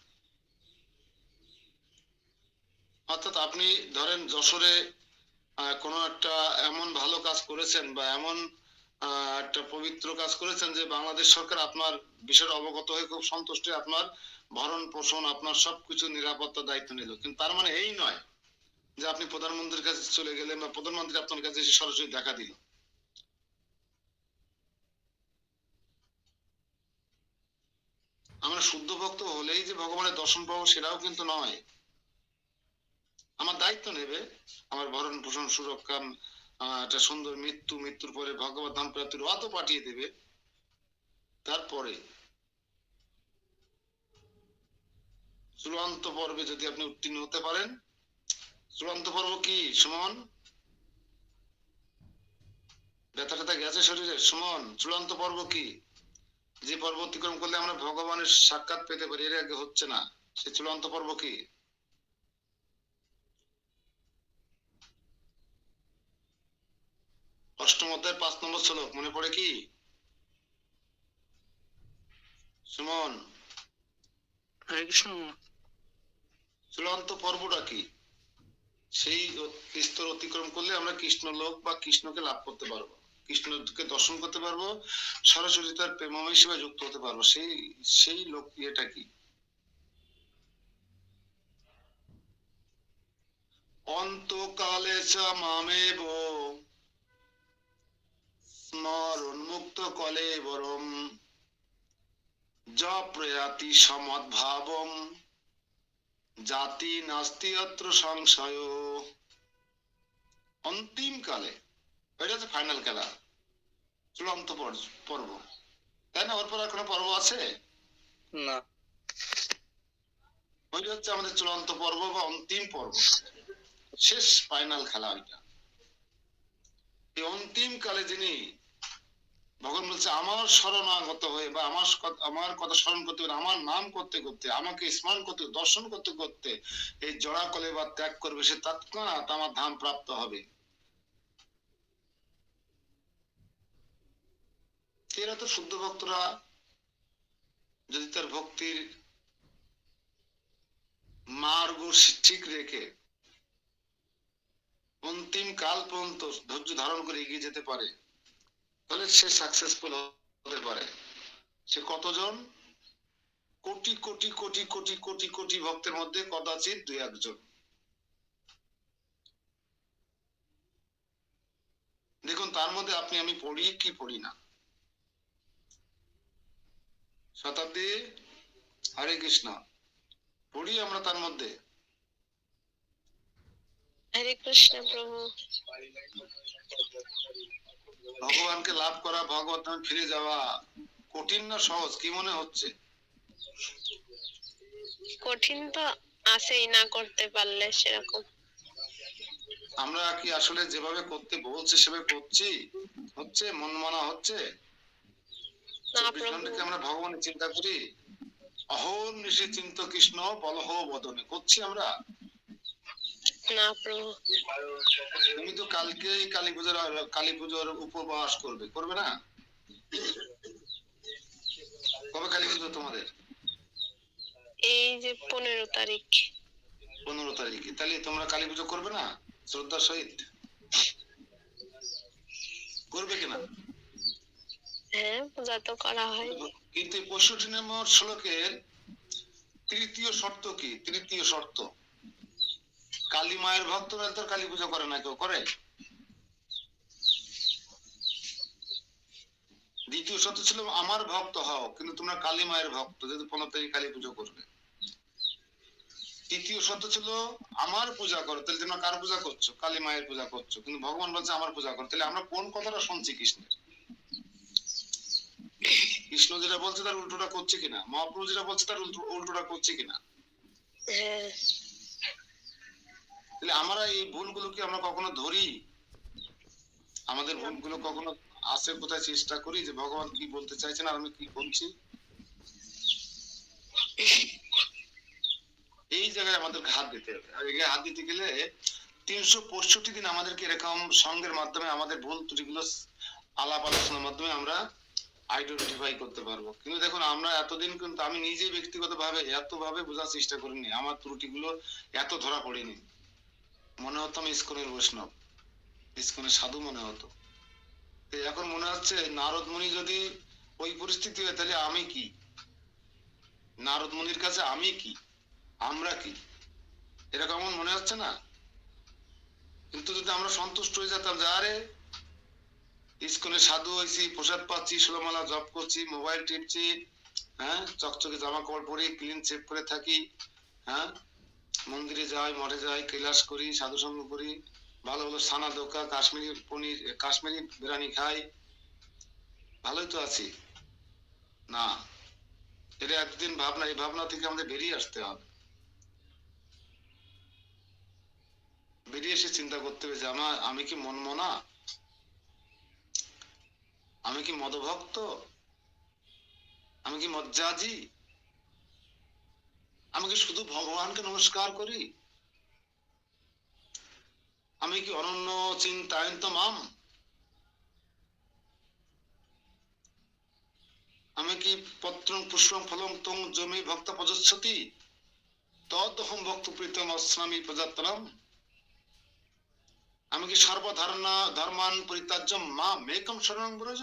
অর্থাৎ আপনি ধরেন যশোরে কোনো একটা এমন ভালো কাজ করেছেন বা এমন একটা পবিত্র কাজ করেছেন যে বাংলাদেশ সরকার আপনার বিষয়ে অবগত হয়ে খুব সন্তুষ্ট হয়ে আপনার ভরণ পোষণ, আপনার সবকিছু নিরাপত্তার দায়িত্ব নিল, কিন্তু তার মানে এই নয় যে আপনি প্রধানমন্ত্রীর কাছে চলে গেলেন বা প্রধানমন্ত্রী আপনার কাছে এসে সরাসরি দেখা দিল। আমরা শুদ্ধ ভক্ত হলেই যে ভগবানের দর্শন পাবো সেটাও কিন্তু নয়। আমার দায়িত্ব নেবে, আমার ভরণ পোষণ, সুরক্ষা, একটা সুন্দর মৃত্যু, মৃত্যুর পরে ভগবত ধাম প্রাপ্তির অত পাঠিয়ে দেবে। তারপরে চূড়ান্ত পর্বে যদি আপনি উত্তীর্ণ হতে পারেন, চূড়ান্ত পর্ব কি সুমন? ব্যথা ট্যাথা গেছে শরীরে সুমন? চূড়ান্ত পর্ব কি? যে পর্ব অতিক্রম করলে আমরা ভগবানের সাক্ষাৎ পেতে পারি, এর আগে হচ্ছে না, সে চূড়ান্ত পর্ব কি? অষ্টম অধ্যায়ের 5 নম্বর শ্লোক মনে পড়ে কি সুমন?
হরে কৃষ্ণ।
চূড়ান্ত পর্বটা কি? সেই স্তর অতিক্রম করলে আমরা কৃষ্ণ লোক বা কৃষ্ণকে লাভ করতে পারবো, কৃষ্ণকে দর্শন করতে পারবো, সরাসরি তার প্রেমময় সেবায় যুক্ত হতে পারবো। সেই সেই লোক এটা কি? অন্তকালে চ মামেব স্মরণমুক্ত কলে বরম য প্রয়াতি সমদ্ভাবম জাতি নাস্তি অত্র সংশয়। অন্তিম কালে, এটা হচ্ছে ফাইনাল খেলা, চূড়ান্ত পর্ব, তাই না? ওর পর আর কোনো পর্ব আছে
না।
ওইটা হচ্ছে আমাদের চূড়ান্ত পর্ব বা অন্তিম পর্ব, শেষ ফাইনাল খেলা ওইটা। এই অন্তিম কালে যিনি, ভগবান বলছে আমার শরণাগত হয়ে বা আমার কথা স্মরণ করতে করতে, আমার নাম করতে করতে, আমাকে স্মরণ করতে, দর্শন করতে করতে এই জড়া কলে বা ত্যাগ করবে, সে তৎক্ষণাৎ আমার ধাম প্রাপ্ত হবে। এরা তো শুদ্ধ ভক্তরা যদি তার ভক্তির মার্গ ঠিক রেখে অন্তিম কাল পর্যন্ত ধৈর্য ধারণ করে এগিয়ে যেতে পারে, তাহলে সে সাকসেসফুল হতে পারে। সে কতজন? কোটি কোটি কোটি কোটি কোটি কোটি ভক্তের মধ্যে কদাচিৎ 2-1 জন। দেখুন তার মধ্যে আপনি আমি পড়ি কি পড়ি না। শতাব্দী, হরে কৃষ্ণ, পড়ি আমরা তার মধ্যে?
হরে কৃষ্ণ প্রভু।
ভগবানকে লাভ করা, ভগবত ধামে ফিরে যাওয়া কঠিন না সহজ, কি মনে হচ্ছে?
কঠিন তো আছেই, না করতে পারলে সেরকম।
আমরা কি আসলে যেভাবে করতে বলছে সেভাবে করছি? হচ্ছে মন মানা হচ্ছে?
না
24
প্রভু।
ঘন্টা কি আমরা ভগবানের চিন্তা করি? অহর নিশিচিন্ত কৃষ্ণ বলহ বদনে করছি আমরা।
না প্রভু।
তুমি তো কালকেই কালী পুজোর উপবাস করবে, করবে না? কবে কালী পুজো তোমাদের?
এই যে 15 তারিখ।
15 তারিখে। তাহলে তোমরা কালী পুজো করবে না শ্রদ্ধার সহিত? করবে কিনা?
হ্যাঁ, পূজা তো করা হয়।
কিন্তু এই 65 নম্বর শ্লোকের তৃতীয় শর্ত কি? তৃতীয় শর্ত, কালী মায়ের ভক্তরা তো কালী পুজো করে না, কেউ করে? দ্বিতীয় শর্ত ছিল আমার ভক্ত হও, কিন্তু তোমরা কালী মায়ের ভক্ত, যেহেতু 15 তারিখ কালী পুজো করবে। তৃতীয় শর্ত ছিল আমার পূজা করো, তাহলে তোমরা কার পূজা করছো? কালী মায়ের পূজা করছো, কিন্তু ভগবান বলছে আমার পূজা করো। তাহলে আমরা কোন কথাটা শুনছি কৃষ্ণের? কৃষ্ণ যেটা বলছে তার উল্টোটা করছে কিনা, মহাপ্রভু যেটা বলছে তার উল্টোটা করছে কিনা?
হ্যাঁ।
তাহলে আমরা এই ভুলগুলো কি আমরা কখনো ধরি? আমাদের ভুলগুলো কখনো আসে কোথায়, চেষ্টা করি যে ভগবান কি বলতে চাইছেন আর আমি কি করছি? এই জায়গায় আমাদেরকে হাত দিতে হবে। আর এই হাত দিতে গেলে 365 দিন আমাদেরকে এরকম সঙ্গের মাধ্যমে আমাদের ভুল ত্রুটিগুলো আলাপ আলোচনার মাধ্যমে আমরা আইডেন্টিফাই করতে পারবো। কিন্তু দেখুন আমরা এতদিন কিন্তু আমি নিজে ব্যক্তিগত ভাবে এতভাবে বোঝার চেষ্টা করিনি, আমার ত্রুটিগুলো এত ধরা পড়েনি। মনে হতো আমি ইস্কনের বৈষ্ণব, ইস্কনের সাধু মনে হতো। তো এখন মনে হচ্ছে নারদ মুনি যদি ওই পরিস্থিতি হয় তাহলে আমি কি? নারদ মুনির কাছে আমি কি, আমরা কি, এরকম আমার মনে হচ্ছে না? কিন্তু যদি আমরা সন্তুষ্ট হয়ে যেতাম যে আরে ইস্কনে সাধু হয়েছি, প্রসাদ পাচ্ছি, ষোলমালা জপ করছি, মোবাইল টিপছি, হ্যাঁ, চকচকে জামা কাপড় পরি, ক্লিন চেপ করে থাকি, হ্যাঁ, মন্দিরে যাই, মঠে যাই, কৈলাস করি, সাধু সঙ্গ করি, ভালো ভালো সানা দোকা, কাশ্মীরি পনির, কাশ্মীরি বিরিয়ানি খাই, ভালোই তো আছি। না, এটা একদিন ভাবনা, এই ভাবনা থেকে আমাদের বেরিয়ে আসতে হবে। বেরিয়ে এসে চিন্তা করতে হবে যে আমি কি মনমনা, আমি কি মদভক্ত, আমি কি মজ্জাজি, আমি কি শুধু ভগবানকে নমস্কার করি, আমি কি অনন্য চিন্তায়ন্ত মাম, আমি কি পত্রং পুষ্পং ফলং তং জমি ভক্ত প্রযচ্ছতি তদহম ভক্ত প্রীতম অস্নামি প্রজাতনম, আমি কি সর্বধারণা ধর্মান পরিত্যাজ্য মা মেকম শরণং ব্রজ,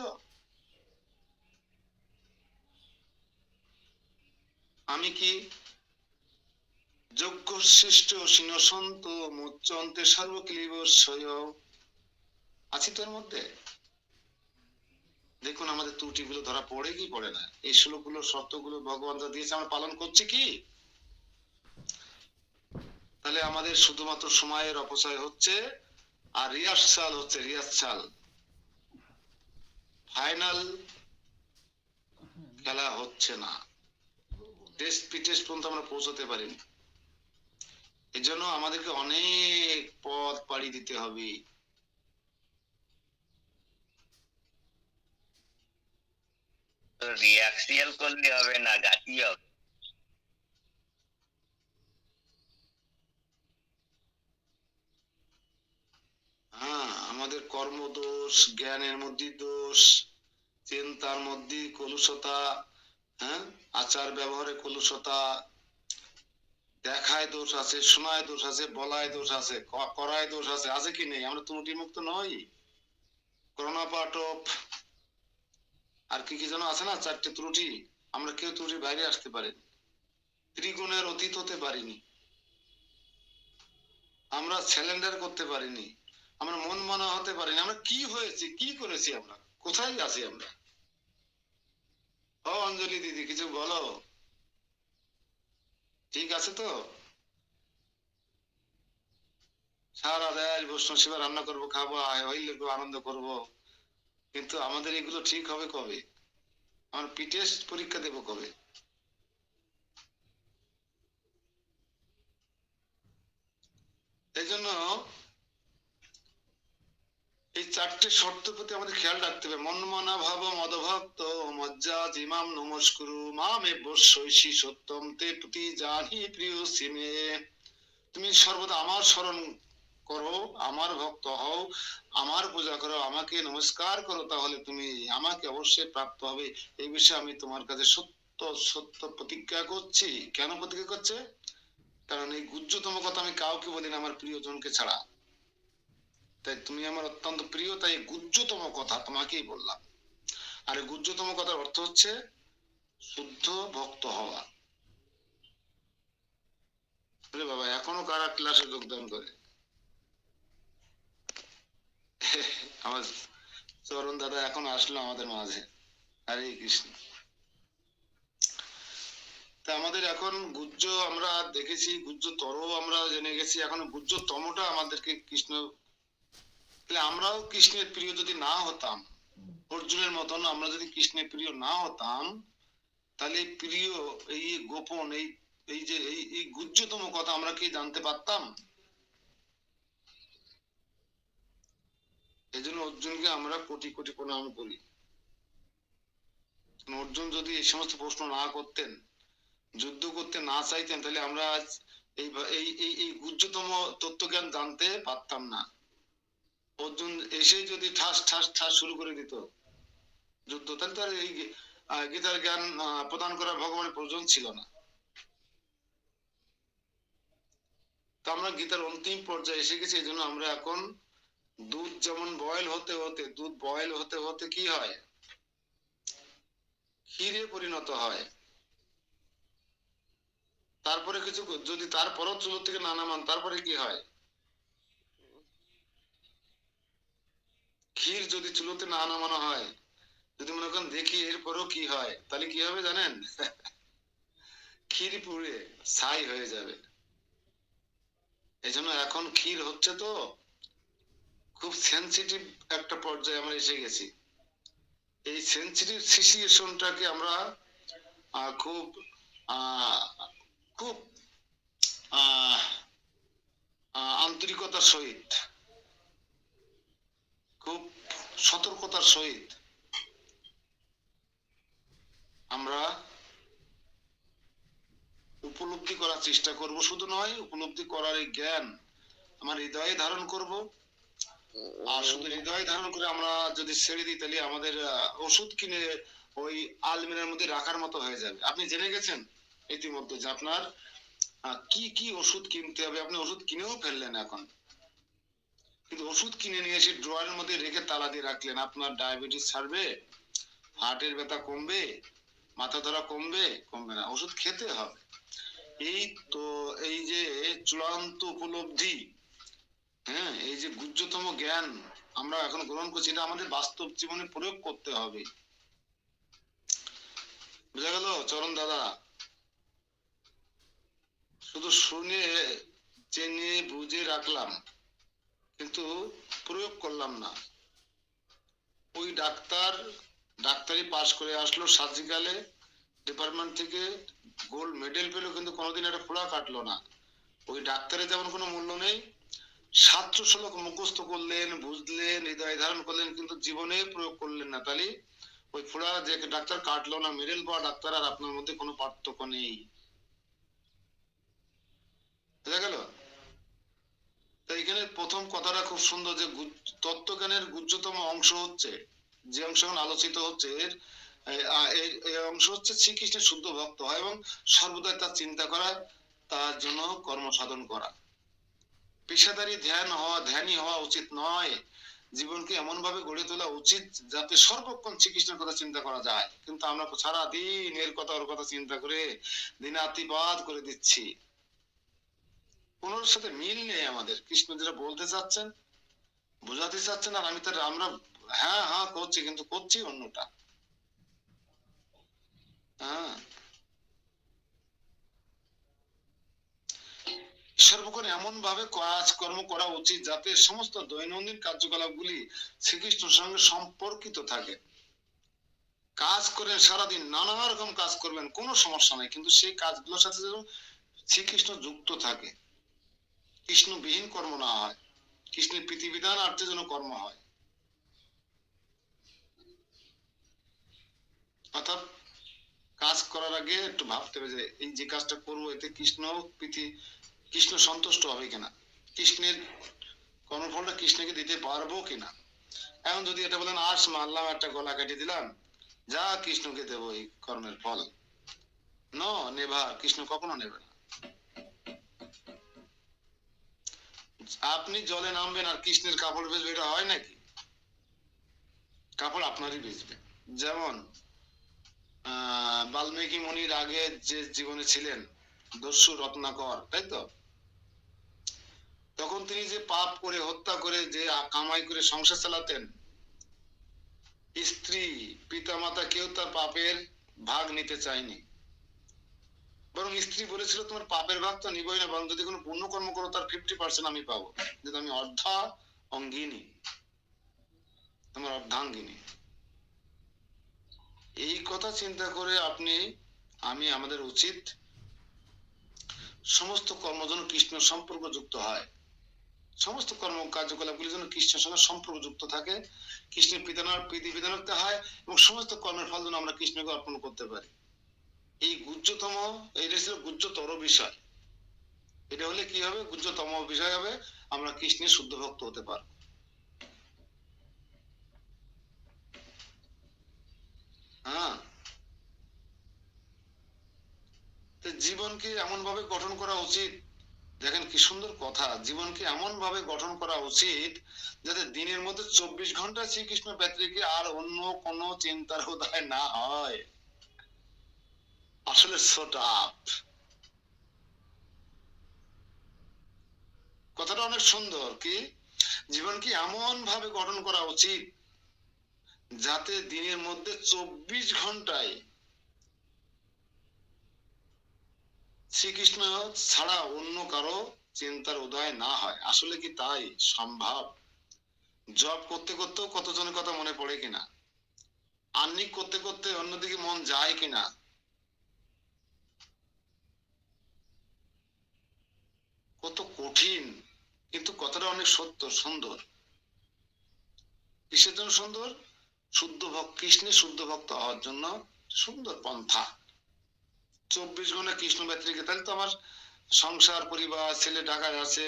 আমি কি যজ্ঞ শ্রেষ্ঠ সিংহসন্ত মুচ্চন্তে সর্বক্লীবস্বয়, আছি তোর মধ্যে? দেখুন আমাদের ত্রুটিগুলো ধরা পড়ে কি পড়ে না? এই শ্লোকগুলো শর্তগুলো ভগবান যা দিয়েছে আমরা পালন করছি কি? তাহলে আমাদের শুধুমাত্র সময়ের অপচয় হচ্ছে, আর রিহার্সাল হচ্ছে, রিহার্সাল। ফাইনাল খেলা হচ্ছে না, টেস্ট পিটেস্ট পর্যন্ত আমরা পৌঁছতে পারিনি। এর জন্য আমাদেরকে অনেক পথ পাড়ি দিতে হবে।
রিয়াক্সিয়াল করলে হবে না, গাছি হবে।
হ্যাঁ, আমাদের কর্ম দোষ, জ্ঞানের মধ্যে দোষ, চিন্তার মধ্যে কলুষতা, হ্যাঁ, আচার ব্যবহারে কলুষতা, দেখায় দোষ আছে, শোনায় দোষ আছে, বলায় দোষ আছে, করায় দোষ আছে, আছে কি নেই? আমরা ত্রুটি মুক্ত নই। করোনা পাটপ আর কি কি যেন আছে না, 4টে ত্রুটি, আমরা কেউ ত্রুটির বাইরে আসতে পারি, ত্রিগুণের অতীত হতে পারিনি, আমরা স্যালেন্ডার করতে পারিনি, আমরা মন মানা হতে পারিনি। আমরা কি হয়েছে, কি করেছি, আমরা কোথায় আছি আমরা? ও অঞ্জলি দিদি কিছু বলো, ঠিক আছে তো? সারা দেশ বৈষ্ণব সেবা রান্না করবো, খাবো, হইলে আনন্দ করব, কিন্তু আমাদের এগুলো ঠিক হবে কবে? আমার টেস্ট পরীক্ষা দেবো কবে? এই জন্য এই চারটে শর্তের প্রতি আমাদের খেয়াল রাখতে হবে। মন্মনা ভাব মদভক্ত মজ্জা জিমাম নমস্কুরু মামে বস্যৈষী সত্যম তে প্রতি জানি প্রিয় সিমে। তুমি সর্বদা আমার স্মরণ করো, আমার ভক্ত হও, আমার পূজা করো, আমাকে নমস্কার করো, তাহলে তুমি আমাকে অবশ্যই প্রাপ্ত হবে। এই বিষয়ে আমি তোমার কাছে সত্য সত্য প্রতিজ্ঞা করছি। কেন প্রতিজ্ঞা করছে? কারণ এই গুহ্যতম কথা আমি কাউকে বলি না, আমার প্রিয়জনকে ছাড়া। তাই তুমি আমার অত্যন্ত প্রিয়, তাই গুহ্যতম কথা তোমাকেই বললাম। আর এই গুহ্যতম কথার অর্থ হচ্ছে শুদ্ধ ভক্ত হওয়া। আরে বাবা, এখনো কারা ক্লাসে যোগদান করে? আমার চরণ দাদা এখন আসলো আমাদের মাঝে। হরে কৃষ্ণ। তা আমাদের এখন গুহ্য আমরা দেখেছি, গুহ্যতর আমরা জেনে গেছি, এখন গুহ্যতমটা আমাদেরকে কৃষ্ণ, তাহলে আমরাও কৃষ্ণের প্রিয় যদি না হতাম, অর্জুনের মতন আমরা যদি কৃষ্ণের প্রিয় না হতাম, তাহলে এই প্রিয়, এই গোপন, এই এই যে এই গুহ্যতম কথা আমরা কি জানতে পারতাম? এই জন্য অর্জুনকে আমরা কোটি কোটি প্রণাম করি। অর্জুন যদি এই সমস্ত প্রশ্ন না করতেন, যুদ্ধ করতে না চাইতেন, তাহলে আমরা আজ এই এই এই এই গুহ্যতম তত্ত্বজ্ঞান জানতে পারতাম না। অর্জুন এসে যদি ঠাস ঠাস ঠাস শুরু করে দিত যুদ্ধ, তাহলে তার এই গীতার জ্ঞান প্রদান করা ভগবানের প্রয়োজন ছিল না। তো আমরা গীতার অন্তিম পর্যায়ে এসে গেছি। এই জন্য আমরা এখন দুধ যেমন বয়েল হতে হতে, দুধ বয়েল হতে হতে কি হয়? ক্ষীরে পরিণত হয়। তারপরে কিছু যদি তারপরও চুলো থেকে না নামান, তারপরে কি হয়? ক্ষীর যদি চুলোতে না নামানো হয়, যদি মনে করেন দেখি এরপরও কি হয়, তাহলে কি হবে জানেন? ক্ষীর পুড়ে ছাই হয়ে যাবে। এই জন্য এখন ক্ষীর হচ্ছে তো খুব সেন্সিটিভ একটা পর্যায়ে আমরা এসে গেছি। এই সেন্সিটিভ সিচুয়েশনটাকে আমরা খুব খুব আন্তরিকতার সহিত, খুব সতর্কতার সহিত আমরা উপলব্ধি করার চেষ্টা করব। শুধু নয়, উপলব্ধি করার এই জ্ঞান আমার হৃদয়ে ধারণ করব। আর শুধু হৃদয়ে ধারণ করে আমরা যদি ছেড়ে দিই, তাহলে আমাদের ওষুধ কিনে ওই আলমিরার মধ্যে রাখার মতো হয়ে যাবে। আপনি জেনে গেছেন ইতিমধ্যে যে আপনার কি কি ওষুধ কিনতে হবে। আপনি ওষুধ কিনেও ফেললেন এখন, কিন্তু ওষুধ কিনে নিয়ে এসে ড্রয়ারের মধ্যে রেখে তালা দিয়ে রাখলেন। আপনার ডায়াবেটিস ছাড়বে, হার্টের ব্যথা কমবে, মাথা ধরা কমবে? কমবে না। ওষুধ খেতে হবে। এই তো এই যে চূড়ান্ত উপলব্ধি, হ্যাঁ, এই যে গুহ্যতম জ্ঞান আমরা এখন গ্রহণ করছি, এটা আমাদের বাস্তব জীবনে প্রয়োগ করতে হবে। বুঝা গেল চরণ দাদা? শুধু শুনে জেনে বুঝে রাখলাম, কিন্তু প্রয়োগ করলাম না। ওই ডাক্তারি পাশ করে আসলো, সার্জিক্যালে ডিপার্টমেন্ট থেকে গোল্ড মেডেল পেলো, কিন্তু কোনোদিন একটা ফোড়া কাটলো না। ওই ডাক্তারের যেমন কোনো মূল্য নেই, 700 শ্লোক মুখস্থ করলেন, বুঝলেন, হৃদয় ধারণ করলেন, কিন্তু জীবনে প্রয়োগ করলেন না। তাহলে ওই ফোড়া যে ডাক্তার কাটলো না, মেডেল পাওয়া ডাক্তার আর আপনার মধ্যে কোনো পার্থক্য নেই। বুঝা গেল? তাই এখানে প্রথম কথাটা খুব সুন্দর, যে তত্ত্বজ্ঞানের গুহ্যতম অংশ হচ্ছে, যে অংশ এখন আলোচিত হচ্ছে, এই অংশ হচ্ছে শ্রীকৃষ্ণের শুদ্ধ ভক্ত হয় এবং সর্বদাই তার চিন্তা করা, তার জন্য কর্ম সাধন করা। পেশাদারি ধ্যানই হওয়া উচিত নয়। জীবনকে এমন ভাবে গড়ে তোলা উচিত যাতে সর্বক্ষণ শ্রীকৃষ্ণের কথা চিন্তা করা যায়। কিন্তু আমরা সারাদিন এর কথা ওর কথা চিন্তা করে দিনাতিপাত করে দিচ্ছি। কোনোর সাথে মিল নেই আমাদের। কৃষ্ণ যেটা বলতে চাচ্ছেন, বোঝাতে চাচ্ছেন, আর আমরা হ্যাঁ হ্যাঁ করছি, কিন্তু করছি অন্যটা। হ্যাঁ, সর্বক্ষণ এমন ভাবে কাজকর্ম করা উচিত যাতে সমস্ত দৈনন্দিন কার্যকলাপ গুলি শ্রীকৃষ্ণের সঙ্গে সম্পর্কিত থাকে। কাজ করেন সারাদিন, নানা রকম কাজ করবেন, কোনো সমস্যা নাই, কিন্তু সেই কাজগুলোর সাথে যেন শ্রীকৃষ্ণ যুক্ত থাকে, কৃষ্ণবিহীন কর্ম না হয়, কৃষ্ণের প্রীতিবিধান আর্থে যেন কর্ম হয়। অর্থাৎ কাজ করার আগে একটু ভাবতে হবে যে এই যে কাজটা করবো এতে কৃষ্ণ সন্তুষ্ট হবে কিনা, কৃষ্ণের কর্মফলটা কৃষ্ণকে দিতে পারবো কিনা। এখন যদি এটা বলেন আর্টস মারলাম, একটা গলা কেটে দিলাম, যা কৃষ্ণকে দেবো এই কর্মের ফল, নেভার, কৃষ্ণ কখনো নেবে না। আপনি জলে নামবেন আর কৃষ্ণের কাপড় বেচবে, এটা হয় নাকি? কাপড় আপনারই বেচবে। যেমন বাল্মীকি মুনির আগে যে জীবনে ছিলেন দস্যু রত্নাকর, তাই তো, তখন তিনি যে পাপ করে হত্যা করে যে কামাই করে সংসার চালাতেন, স্ত্রী পিতামাতা কেউ তার পাপের ভাগ নিতে চায়নি, বরং স্ত্রী বলেছিল তোমার পাপের ভাগ তো নিবই না, বরং যদি কোনো পুণ্য কর্ম করো তার 50% আমি পাবো, যদি আমি অঙ্গিনী, তোমার অর্ধাঙ্গিনী। এই কথা চিন্তা করে আমাদের উচিত সমস্ত কর্ম যেন কৃষ্ণ সম্পর্ক যুক্ত হয়, সমস্ত কর্ম কার্যকলাপগুলি যেন কৃষ্ণের সঙ্গে সম্পর্ক যুক্ত থাকে, কৃষ্ণের প্রীতি বিধানতে হয়, এবং সমস্ত কর্মের ফল যেন আমরা কৃষ্ণকে অর্পণ করতে পারি। এই এটা ছিল গুহ্যতর বিষয়। এটা হলে কি হবে, গুহ্যতম বিষয় হবে, আমরা কৃষ্ণের শুদ্ধ ভক্ত হতে পারবো। হ্যাঁ, জীবনকে এমন ভাবে গঠন করা উচিত, দেখেন কি সুন্দর কথা, জীবনকে এমন ভাবে গঠন করা উচিত যাতে দিনের মধ্যে 24 ঘন্টা শ্রীকৃষ্ণ ব্যতিরেকে আর অন্য কোনো চিন্তার উদয় না হয়। আসলে কথাটা অনেক সুন্দর, কি জীবনকে এমন ভাবে গঠন করা উচিত যাতে দিনের মধ্যে 24 ঘন্টায় শ্রীকৃষ্ণ ছাড়া অন্য কারো চিন্তার উদয় না হয়। আসলে কি তাই সম্ভব? জব করতে করতেও কতজনের কথা মনে পড়ে কিনা, আর্নিং করতে করতে অন্যদিকে মন যায় কিনা, কত কঠিন, কিন্তু কথাটা অনেক সত্য, সুন্দর। কিসের জন্য সুন্দর? কৃষ্ণের শুদ্ধ ভক্ত হওয়ার জন্য সুন্দর পন্থা। 24 ঘন্টা কৃষ্ণ ব্যতিরেকে, তাহলে তো আমার সংসার পরিবার, ছেলে ঢাকায় আছে,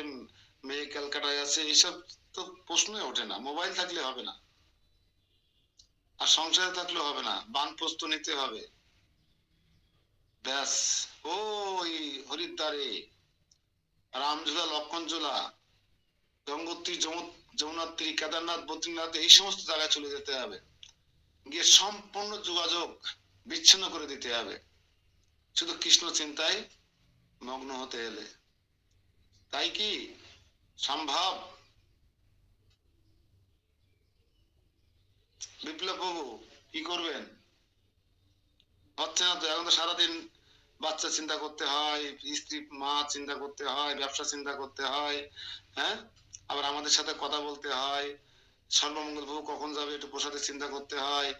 মেয়ে ক্যালকাটায় আছে, এইসব তো প্রশ্নই ওঠে না। মোবাইল থাকলে হবে না, আর সংসারে থাকলেও হবে না, বানপ্রস্থ নিতে হবে, ব্যাস। ওই হরিদ্বারে রামঝোলা, লক্ষণঝোলা, গঙ্গোত্রী, যমুনাত্রী, কেদারনাথ, বদ্রীনাথ, এই সমস্ত জায়গায় চলে যেতে হবে, গিয়ে সম্পূর্ণ যোগাযোগ বিচ্ছিন্ন করে দিতে হবে, শুধু কৃষ্ণ চিন্তায় মগ্ন হতে এলে। তাই কি সম্ভব? বিপ্লব বাবু কি করবেন? হচ্ছে না তো। এখন তো সারাদিন বাচ্চা চিন্তা করতে হয়, স্ত্রী মা চিন্তা করতে হয়, ব্যবসা চিন্তা করতে হয়, হ্যাঁ, আবার আমাদের সাথে কথা বলতে হয়, সর্বমঙ্গল প্রভু কখন যাবে একটু প্রসাদের চিন্তা করতে হয়,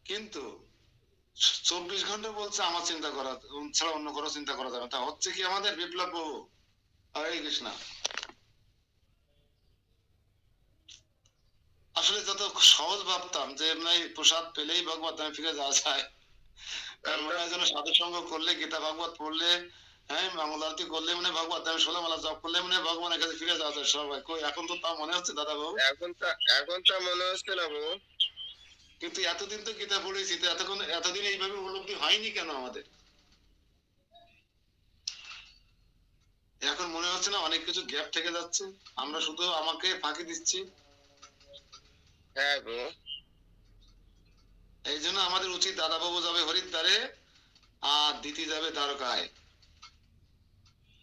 কিন্তু 24 ঘন্টা বলছে আমার চিন্তা করা ছাড়া অন্য কোনো চিন্তা করা যাবে না। তা হচ্ছে কি আমাদের বিপ্লব বাবু? হরে কৃষ্ণ। আসলে যত সহজ ভাবতাম যে এমনি প্রসাদ পেলেই ভগবত ধামে ফিরে যাওয়া যায়, তার মনে হয় যেন সাধু সঙ্গ করলে, গীতা ভাগবত পড়লে, হ্যাঁ, মঙ্গল আরতি করলে মানে ভগবত ধামে, 16 মালা জপ করলে মানে ভগবানের কাছে ফিরে যাওয়া যায় সবাই। কই এখন তো তা মনে হচ্ছে দাদা বাবু?
এখন তা মনে হচ্ছে না বাবু।
কিন্তু এতদিন তো গীতা পড়েছি, তো এতদিন এইভাবে উপলব্ধি হয়নি কেন আমাদের? এখন মনে হচ্ছে না অনেক কিছু গ্যাপ থেকে যাচ্ছে, আমরা শুধু আমাকে ফাঁকি দিচ্ছি?
হ্যাঁ বাবু।
এই জন্য আমাদের উচিত, দাদা বাবু যাবে হরিদ্বারে আর দিদি যাবে দ্বারকায়,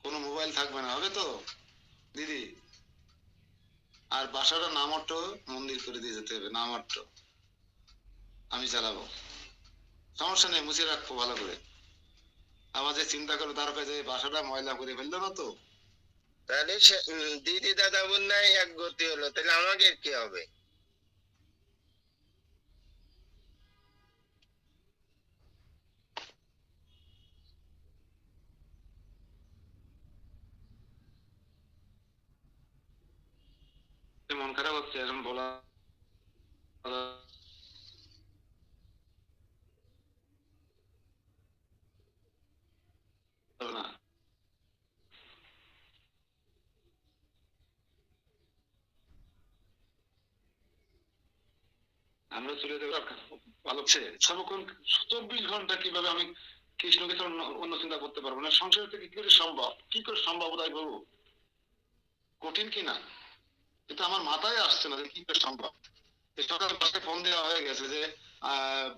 কোনো মোবাইল থাকবে না, হবে তো দিদি? আর বাসাটা নামট্ট মন্দির করে দিয়ে যেতে হবে, নামট্ট আমি চালাবো, সমস্যা নেই, মুছে রাখবো ভালো করে। আবার যে চিন্তা করে দ্বারকায় যে বাসাটা ময়লা করে ফেললো না তো?
তাহলে দিদি দাদা বোন নাই এক গতি হলো, তাহলে আমাকে কি হবে?
মন খারাপ হচ্ছে এরকম বলা আমরা চলে যাবো ভালো সর্বক্ষণ 24 ঘন্টা কিভাবে আমি কৃষ্ণকে ছাড়া অন্য চিন্তা করতে পারবো না? সংসার থেকে কি করে সম্ভব? কি করে সম্ভব তাই বলবো? কঠিন কিনা? এটা আমার মাথায় আসছে না যে কি করে সম্ভব। এই সকালে বাসায় ফোন দেওয়া হয়ে গেছে যে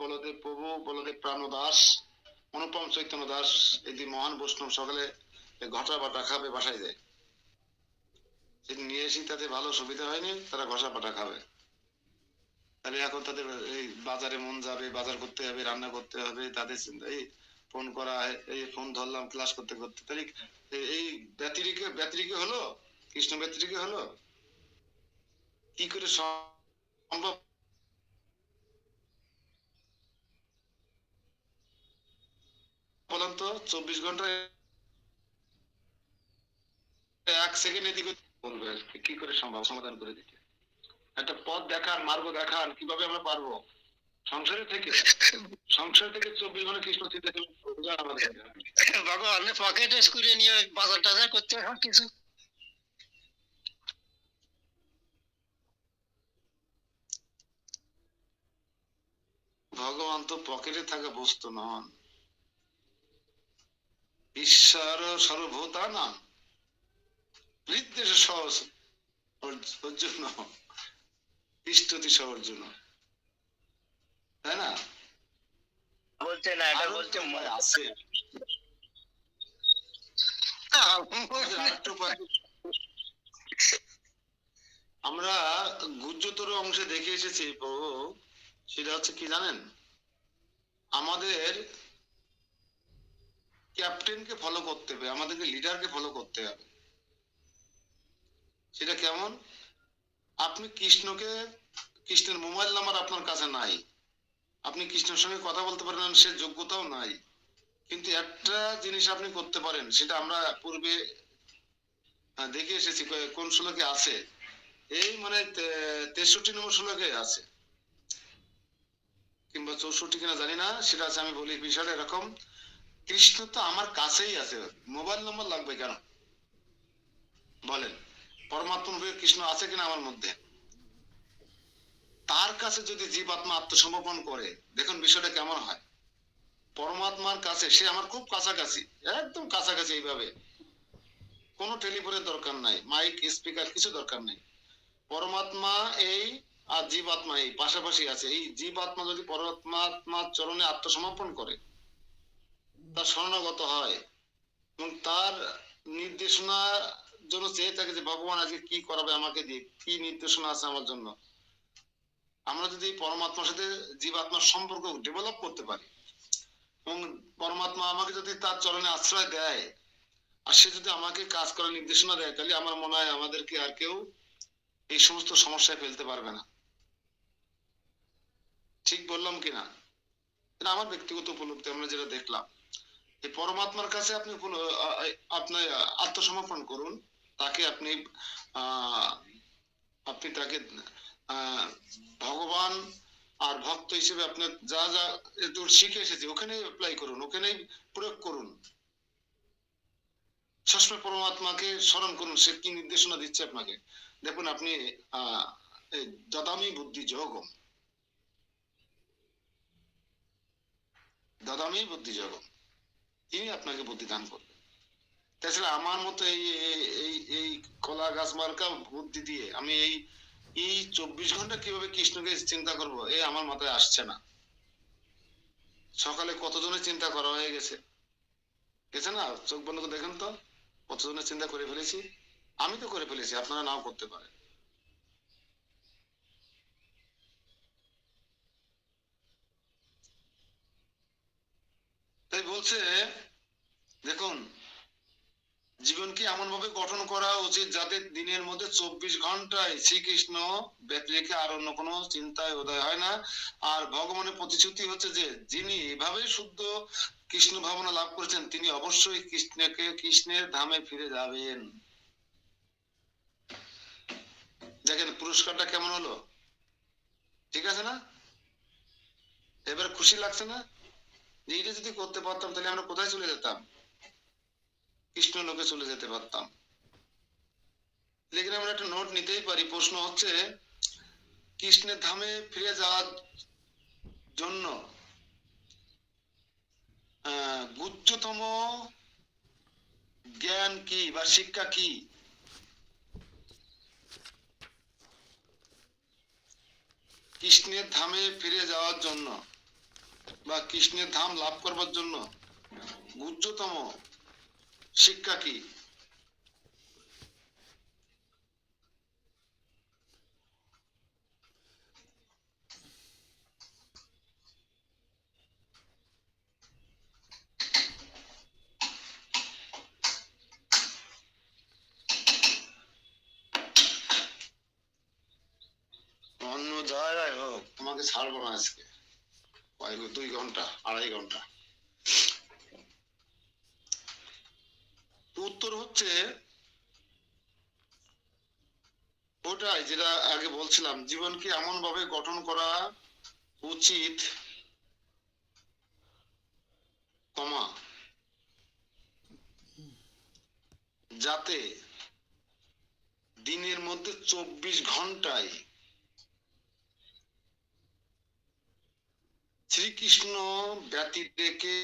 বলদেব প্রভু, বলদেব প্রাণদাস, অনুপম চৈতন্য দাস, এই দুই মহান বৈষ্ণব সকালে ঘটা বাটা খাবে বাসায় যায়। যদি নিয়ে এসি তাতে ভালো সুবিধা হয়নি, তারা ঘষা পাটা খাবে। তাহলে এখন তাদের এই বাজারে মন যাবে, বাজার করতে হবে, রান্না করতে হবে, তাদের চিন্তা এই ফোন করা, এই ফোন ধরলাম ক্লাস করতে করতে, তাহলে এই ব্যতিরিকে হলো, কৃষ্ণ ব্যতিরিকে হলো, কি করে সম্ভব? বলেন তো, 24 ঘন্টায় 1 সেকেন্ড এদিকে বলবে কি করে সম্ভব সমাধান করে দিতে? একটা পথ দেখান, মার্গ দেখান, কিভাবে আমরা পারবো? সংসারে থেকে 24 ঘন্টা কৃষ্ণ চিন্তা করলে আমাদের
ভগবান পকেটে করে নিয়ে বাজার টাজার করতে হয় কিছু।
ভগবান তো পকেটে থাকা বস্তু নন। ঈশ্বর সর্বভূতানাং হৃদ্দেশ সহজ অর্জুন ইষ্টতি অর্জুন, তাই না?
বলছে না, এটা
আরো
বলছে
উপায় আছে। আরেকটা উপায় আমরা গুহ্যতর অংশে দেখে এসেছি প্রভু, সেটা হচ্ছে কি জানেন? আমাদের ক্যাপ্টেনকে ফলো করতে হবে, আমাদেরকে লিডারকে ফলো করতে হবে। সেটা কেমন? আপনি কৃষ্ণের মোবাইল নাম্বার আপনার কাছে নাই, আপনি কৃষ্ণের সঙ্গে কথা বলতে পারেন, সে যোগ্যতাও নাই, কিন্তু একটা জিনিস আপনি করতে পারেন, সেটা আমরা পূর্বে দেখে এসেছি, কোন শ্লোকে আছে, এই মানে 63 নম্বর শ্লোকে আছে, কিংবা 64 কিনা জানি না, সেটা আছে। আমি বলি বিষয়টা এরকম, কৃষ্ণ তো আমার কাছেই আছে, মোবাইল নম্বর লাগবে কেন বলেন? পরমাত্মা রূপে কৃষ্ণ আছে কিনা আমার মধ্যে? তার কাছে যদি জীবাত্মা আত্মসমর্পণ করে, দেখুন বিষয়টা কেমন হয়। পরমাত্মার কাছে সে আমার খুব কাছাকাছি, একদম কাছাকাছি, এইভাবে কোনো টেলিফোনের দরকার নাই, মাইক স্পিকার কিছু দরকার নেই। পরমাত্মা এই আর জীবাত্মা এই পাশাপাশি আছে। এই জীবাত্মা যদি পরমাত্মার চরণে আত্মসমর্পণ করে, তার শরণাগত হয় এবং তার নির্দেশনা জন্য চেয়ে থাকে যে ভগবান আজকে কি করাবে আমাকে দিয়ে, কি নির্দেশনা আছে আমার জন্য, আমরা যদি পরমাত্মার সাথে জীবাত্মার সম্পর্ক ডেভেলপ করতে পারি এবং পরমাত্মা আমাকে যদি তার চরণে আশ্রয় দেয়, আর সে যদি আমাকে কাজ করার নির্দেশনা দেয়, তাহলে আমার মনে হয় আমাদেরকে আর কেউ এই সমস্ত সমস্যায় ফেলতে পারবে না। ঠিক বললাম কিনা? এটা আমার ব্যক্তিগত উপলব্ধি, আমরা যেটা দেখলাম। এই পরমাত্মার কাছে আপনি আপনি আত্মসমর্পণ করুন, তাকে আপনি আপনি তাকে ভগবান আর ভক্ত হিসেবে আপনার যা যা শিখে এসেছে ওখানে অ্যাপ্লাই করুন, ওখানে প্রয়োগ করুন। সবসময় পরমাত্মাকে স্মরণ করুন, সে কি নির্দেশনা দিচ্ছে আপনাকে। দেখুন আপনি দদামি বুদ্ধি যোগম, দদামি বুদ্ধি যোগম, তিনি আপনাকে বুদ্ধি দান করবেন। তাছাড়া আমার মতো এই কলা গাছ মার্কা বুদ্ধি দিয়ে আমি এই 24 ঘন্টা কিভাবে কৃষ্ণকে চিন্তা করব, এই আমার মাথায় আসছে না। সকালে কতজনের চিন্তা করা হয়ে গেছে, গেছে না? চোখ বন্ধ করে দেখেন তো, কতজনের চিন্তা করে ফেলেছি। আমি তো করে ফেলেছি, আপনারা নাও করতে পারেন। তাই বলছে, দেখুন জীবনকে এমন ভাবে গঠন করা উচিত যাতে দিনের মধ্যে 24 ঘন্টায় শ্রীকৃষ্ণ ব্যতিরেকে আর অন্য কোনো চিন্তায় উদয় হয় না। আর ভগবানের প্রতিশ্রুতি হচ্ছে যে যিনি এভাবে শুদ্ধ কৃষ্ণ ভাবনা লাভ করেছেন, তিনি অবশ্যই কৃষ্ণের ধামে ফিরে যাবেন। দেখেন পুরস্কারটা কেমন হলো, ঠিক আছে না? এবার খুশি লাগছে না যে এটা যদি করতে পারতাম, তাহলে আমরা কোথায় চলে যেতাম? কৃষ্ণ লোকে চলে যেতে পারতাম। লেকিন আমরা একটা নোট নিতেই পারি। প্রশ্ন হচ্ছে কৃষ্ণের ধামে ফিরে যাওয়ার জন্য গুহ্যতম জ্ঞান কি বা শিক্ষা কি? কৃষ্ণের ধামে ফিরে যাওয়ার জন্য বা কৃষ্ণের ধাম লাভ করবার জন্য গুহ্যতম শিক্ষা কি? অন্য জায়গায় হোক, তোমাকে ছাড়বো না আজকে। 2 ঘন্টা 2.5 ঘন্টা। উত্তর হচ্ছে ওটাই যেটা আগে বলছিলাম, জীবনকে এমন ভাবে গঠন করা উচিত, কমা, যাতে দিনের মধ্যে 24 ঘন্টায় শ্রীকৃষ্ণ ব্যতীতকে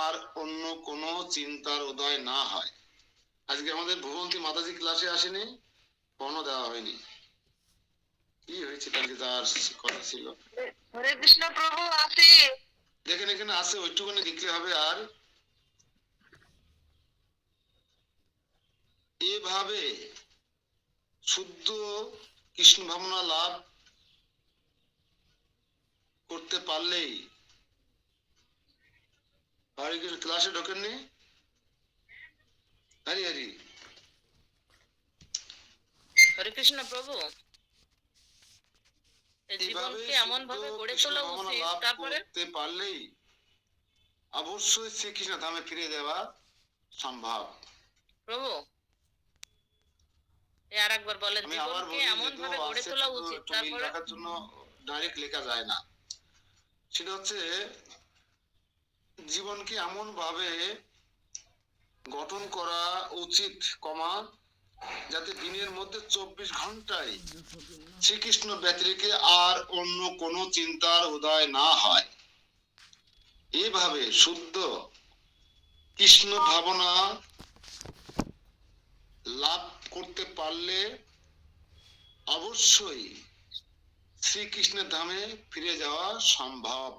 আর অন্য কোনো চিন্তার উদয় না হয়। আজকে আমাদের ভুবন্তী মাতাজি ক্লাসে আসেনি, ফোনও দেওয়া হয়নি। কি হয়েছে, কালকে যাওয়ার কথা ছিল।
হরে কৃষ্ণ প্রভু আছে।
দেখেন এখানে আছে, ওইটুকুনি লিখলে হবে। আর এভাবে শুদ্ধ কৃষ্ণ ভাবনা লাভ করতে পারলেই, হরে কৃষ্ণ ক্লাসে ঢোকেননি? হরি হরি
হরে কৃষ্ণ প্রভু,
এইভাবে
জীবনকে এমন ভাবে
শুদ্ধ
গড়ে
কৃষ্ণ
তোলা
ভাবনা
উচিত,
লাভ
তারপরে
করতে পারলেই অবশ্যই শ্রীকৃষ্ণ ধামে ফিরে যাওয়া সম্ভব।
প্রভু আর একবার বলেন,
আমি আবার
জীবনকে
বলি,
এমন ভাবে
যদিও
গড়ে
আছে,
তোলা
কিন্তু
উচিত,
একটু মিল
তারপরে
রাখার জন্য ডাইরেক্ট লেখা যায় না। সেটা হচ্ছে জীবনকে এমন ভাবে গঠন করা উচিত, কমা, যাতে দিনের মধ্যে 24 ঘন্টায় শ্রীকৃষ্ণ ব্যতিরেকে আর অন্য কোনো চিন্তার উদয় না হয়। এভাবে শুদ্ধ কৃষ্ণ ভাবনা লাভ করতে পারলে অবশ্যই শ্রীকৃষ্ণের ধামে ফিরে যাওয়া সম্ভব।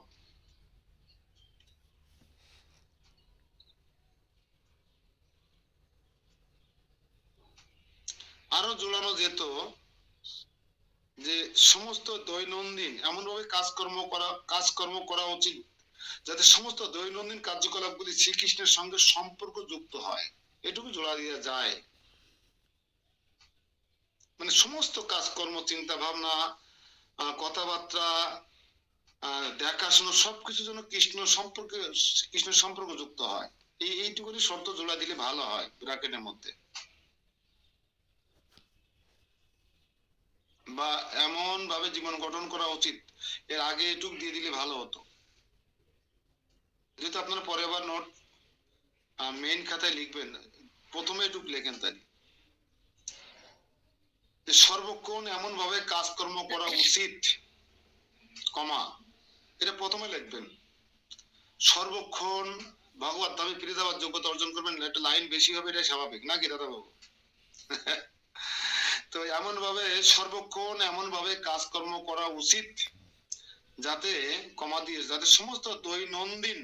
আরো জোড়ানো যেত যে সমস্ত দৈনন্দিন এমনভাবে কাজকর্ম করা উচিত যাতে সমস্ত দৈনন্দিন কার্যকলাপগুলি শ্রীকৃষ্ণের সঙ্গে সম্পর্ক যুক্ত হয়। এটুকু জোড়া দেওয়া যায়। মানে সমস্ত কাজকর্ম, চিন্তা ভাবনা, কথাবার্তা, দেখাশোনা সবকিছু যেন কৃষ্ণের সম্পর্ক যুক্ত হয়। এইটুকুনি শর্ত জোড়া দিলে ভালো হয় ব্র্যাকেটের মধ্যে। বা এমন ভাবে জীবন গঠন করা উচিত, এর আগে এটুক দিয়ে দিলে ভালো হতো। যেহেতু আপনারা পরে আবার নোট মেইন খাতায় লিখবেন, প্রথমে এটুক লেখেন তাই যে সর্বক্ষণ এমন ভাবে কাজকর্ম করা উচিত, কমা, এটা প্রথমে লিখবেন। সর্বক্ষণ ভগবত ধামে ফিরে যাওয়ার যোগ্যতা অর্জন করবেন, একটা লাইন বেশি হবে, এটা স্বাভাবিক নাকি দাদা বাবু? তো এমন ভাবে সর্বক্ষণ এমন ভাবে কাজকর্ম করা উচিত যাতে, কমা দিয়ে, যাতে সমস্ত দৈনন্দিন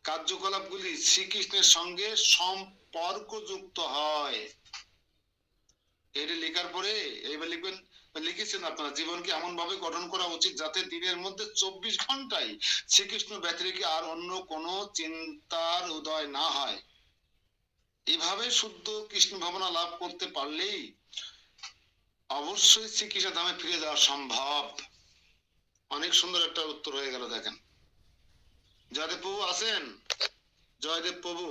কার্যকলাপগুলি শ্রীকৃষ্ণের সঙ্গে সম্পর্কযুক্ত হয়। এটা লেখার পরে এইবার লিখবেন, লিখেছেন আপনারা, জীবনকে এমন ভাবে গঠন করা উচিত যাতে দিনের মধ্যে 24 ঘন্টায় শ্রীকৃষ্ণ ব্যতিরেকে আর অন্য কোনো চিন্তার উদয় না হয়। এভাবে শুদ্ধ কৃষ্ণ ভাবনা লাভ করতে পারলেই অবশ্যই শ্রীকৃষ্ণ ধামে ফিরে যাওয়া সম্ভব। অনেক সুন্দর একটা উত্তর হয়ে গেল। দেখেন, জয়দেব প্রভু আছেন? জয়দেব প্রভু,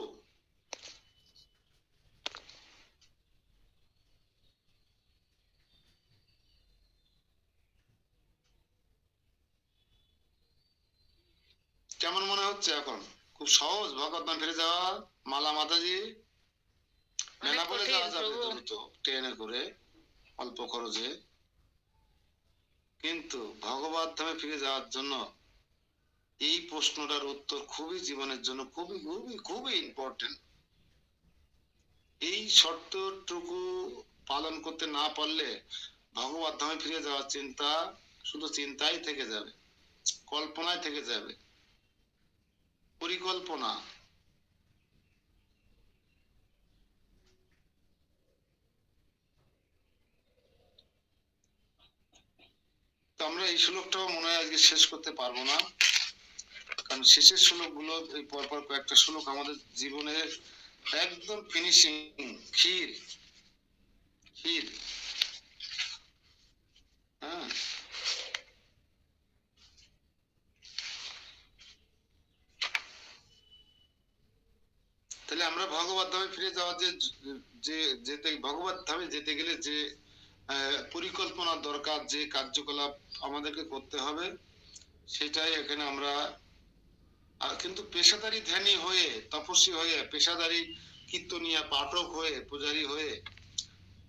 কেমন মনে হচ্ছে এখন? খুব সহজ ভগবত ধামে ফিরে যাওয়া। মালা মাতাজি, বেনাপোলে যাওয়া যাবে দ্রুত ট্রেনে করে, অল্প খরচে। কিন্তু ভগবত ধামে ফিরে যাওয়ার জন্য এই প্রশ্নটার উত্তর খুবই জীবনের জন্য খুবই খুবই খুবই ইম্পর্টেন্ট। এই শর্তটুকু পালন করতে না পারলে ভগবত ধামে ফিরে যাওয়ার চিন্তা শুধু চিন্তাই থেকে যাবে, কল্পনায় থেকে যাবে, পরিকল্পনা। তো আমরা এই শ্লোকটাও মনে হয় আজকে শেষ করতে পারবো না, কারণ শেষের শ্লোকগুলো এই পরপর কয়েকটা শ্লোক আমাদের জীবনের একদম ফিনিশিং, ক্ষীর ক্ষীর। হ্যাঁ, তাহলে আমরা ভগবত ধামে ফিরে যাওয়া যে যেতে ভগবত ধামে যেতে গেলে যে পরিকল্পনা দরকার, যে কার্যকলাপ আমাদেরকে করতে হবে, সেটাই এখানে আমরা। আর কিন্তু পেশাদারি ধ্যানী হয়ে, তপস্বী হয়ে, পেশাদারি কীর্তনিয়া পাঠক হয়ে, পূজারী হয়ে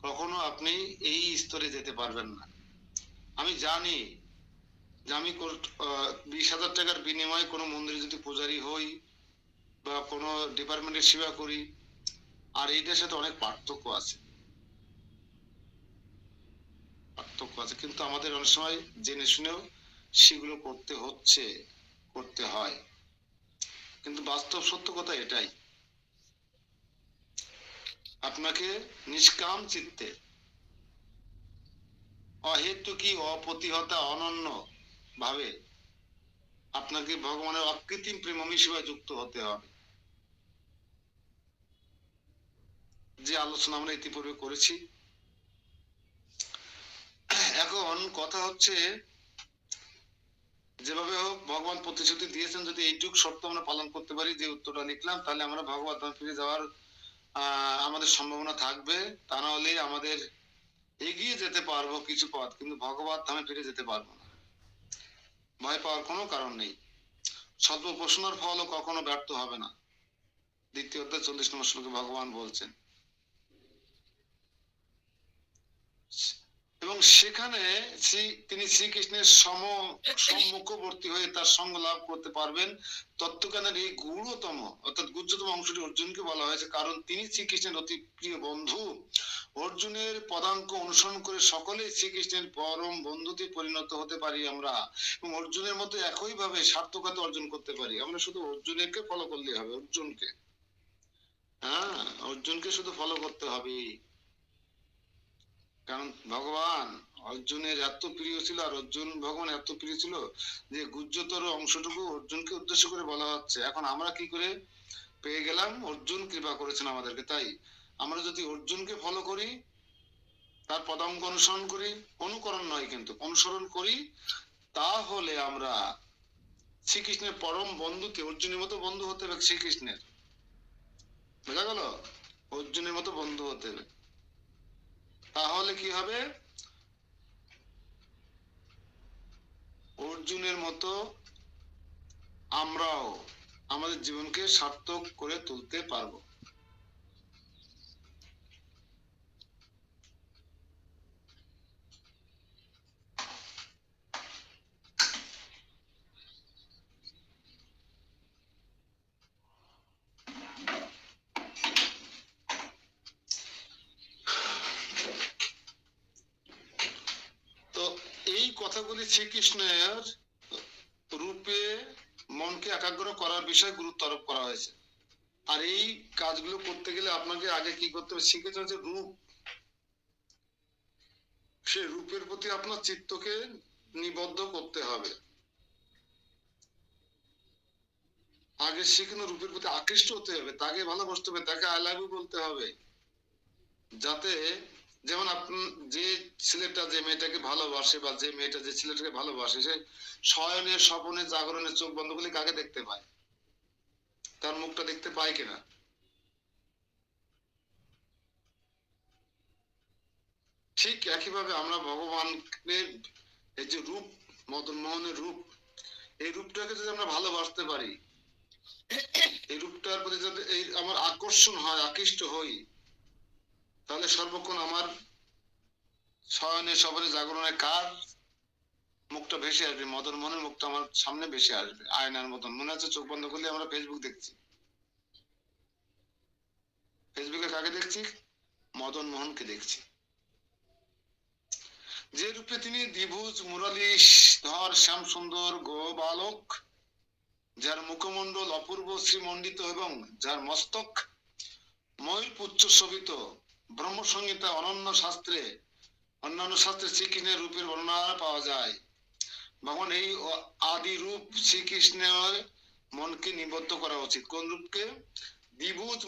কখনো আপনি এই স্তরে যেতে পারবেন না। আমি জানি যে আমি 20,000 টাকার বিনিময়ে কোনো মন্দিরে যদি পূজারী হই বা কোনো ডিপার্টমেন্টের সেবা করি, আর এইটার সাথে অনেক পার্থক্য আছে, পার্থক্য আছে। কিন্তু আমাদের অনেক সময় জেনে শুনেও সেগুলো করতে হচ্ছে, করতে হয়। কিন্তু বাস্তব সত্য কথা এটাই, আপনাকে নিষ্কাম চিত্তে, অহেতুকী, অপ্রতিহতা, অনন্য ভাবে আপনাকে ভগবানের অকৃত্রিম প্রেমমী সেবায় যুক্ত হতে হবে। যে আলোচনা আমরা ইতিপূর্বে করেছি। এখন কথা হচ্ছে, যেভাবে হোক ভগবান প্রতিশ্রুতি দিয়েছেন, যদি এইটুক শর্ত আমরা পালন করতে পারি, যে উত্তরটা লিখলাম, তাহলে আমরা ভগবত ধামে ফিরে যাওয়ার আমাদের সম্ভাবনা থাকবে। তা না হলে আমাদের এগিয়ে যেতে পারবো কিছু পথ, কিন্তু ভগবত ধামে ফিরে যেতে পারবো না। ভয় পাওয়ার কোনো কারণ নেই। স্বল্প প্রশ্নের ফলও কখনো ব্যর্থ হবে না। দ্বিতীয় অধ্যায় 40 নম্বর শ্লোকে ভগবান বলছেন। এবং সেখানে তিনি শ্রীকৃষ্ণের সম্মুখবর্তী হয়ে তার সঙ্গ লাভ করতে পারবেন। তত্ত্বজ্ঞানের এই গূঢ়তম অর্থাৎ গুহ্যতম অংশটি অর্জুনকে বলা হয়েছে, কারণ তিনি শ্রীকৃষ্ণের অতি প্রিয় বন্ধু। অর্জুনের পদাঙ্ক অনুসরণ করে সকলেই শ্রীকৃষ্ণের পরম বন্ধুতে পরিণত হতে পারি আমরা, এবং অর্জুনের মতো একই ভাবে সার্থকতা অর্জন করতে পারি। আমরা শুধু অর্জুনকে ফলো করলে হবে, অর্জুনকে, হ্যাঁ, অর্জুনকে শুধু ফলো করতে হবে। কারণ ভগবান অর্জুনের এত প্রিয় ছিল, আর অর্জুন ভগবান এত প্রিয় ছিল যে গুহ্যতর অংশটুকু অর্জুনকে উদ্দেশ্য করে বলা হচ্ছে। এখন আমরা কি করে পেয়ে গেলাম? অর্জুন কৃপা করেছেন আমাদেরকে। তাই আমরা যদি অর্জুনকে ফলো করি, তার পদাঙ্ক অনুসরণ করি, অনুকরণ নয় কিন্তু অনুসরণ করি, তাহলে আমরা শ্রীকৃষ্ণের পরম বন্ধুতে, অর্জুনের মতো বন্ধু হতে হবে শ্রীকৃষ্ণের। বোঝা গেল? অর্জুনের মতো বন্ধু হতে হবে। তাহলে কি হবে? অর্জুনের মতো আমরাও আমাদের জীবনকে সার্থক করে তুলতে পারবো। তো এই কথাগুলি শ্রীকৃষ্ণের রূপে মনকে একাগ্র করার বিষয়ে গুরুত্ব আরোপ করা হয়েছে। আর এই কাজগুলো করতে গেলে আপনাকে আগে কি করতে হবে? শিখেছে হচ্ছে রূপ। সে রূপের প্রতি আপনার চিত্তকে নিবদ্ধ করতে হবে। আগে শিখনো রূপের প্রতি আকৃষ্ট হতে হবে, তাকে ভালোবাসতে হবে, তাকে আই লাভ ইউ বলতে হবে। যাতে যেমন যে ছেলেটা যে মেয়েটাকে ভালোবাসে, বা যে মেয়েটা যে ছেলেটাকে ভালোবাসে, সে শয়নে, স্বপনে, জাগরণে চোখ বন্ধ করলে কাকে দেখতে পায়? তার মুখটা দেখতে পায় কিনা? ঠিক একইভাবে আমরা ভগবানের এই যে রূপ, মদন মোহনের রূপ, এই রূপটাকে যদি আমরা ভালোবাসতে পারি, এই রূপটার প্রতি যদি এই আমার আকর্ষণ হয়, আকৃষ্ট হই, তাহলে সর্বক্ষণ আমার শয়নে, স্বপনে, জাগরণে কার মুখটা ভেসে আসবে, মদন মোহনের মুখটা আমার সামনে ভেসে আসবে আয়নার মতন। মনে আছে চোখ বন্ধ করলে আমরা ফেসবুক দেখছি, ফেসবুকে কাকে দেখছি? মদন মোহনকে দেখছি। যে রূপে তিনি দ্বিভুজ মুরলীধর শ্যাম সুন্দর গোবালক, যার মুখমণ্ডল অপূর্ব শ্রীমণ্ডিত এবং যার মস্তক ময়ূরপুচ্ছ শোভিত, ব্রহ্মসংহিতা অন্যান্য শাস্ত্রে শ্রীকৃষ্ণের রূপের বর্ণনা পাওয়া যায়। ভগবান এই আদি রূপ শ্রীকৃষ্ণের মনকে নিবদ্ধ করা উচিত। কোন রূপকে? দ্বিভুজ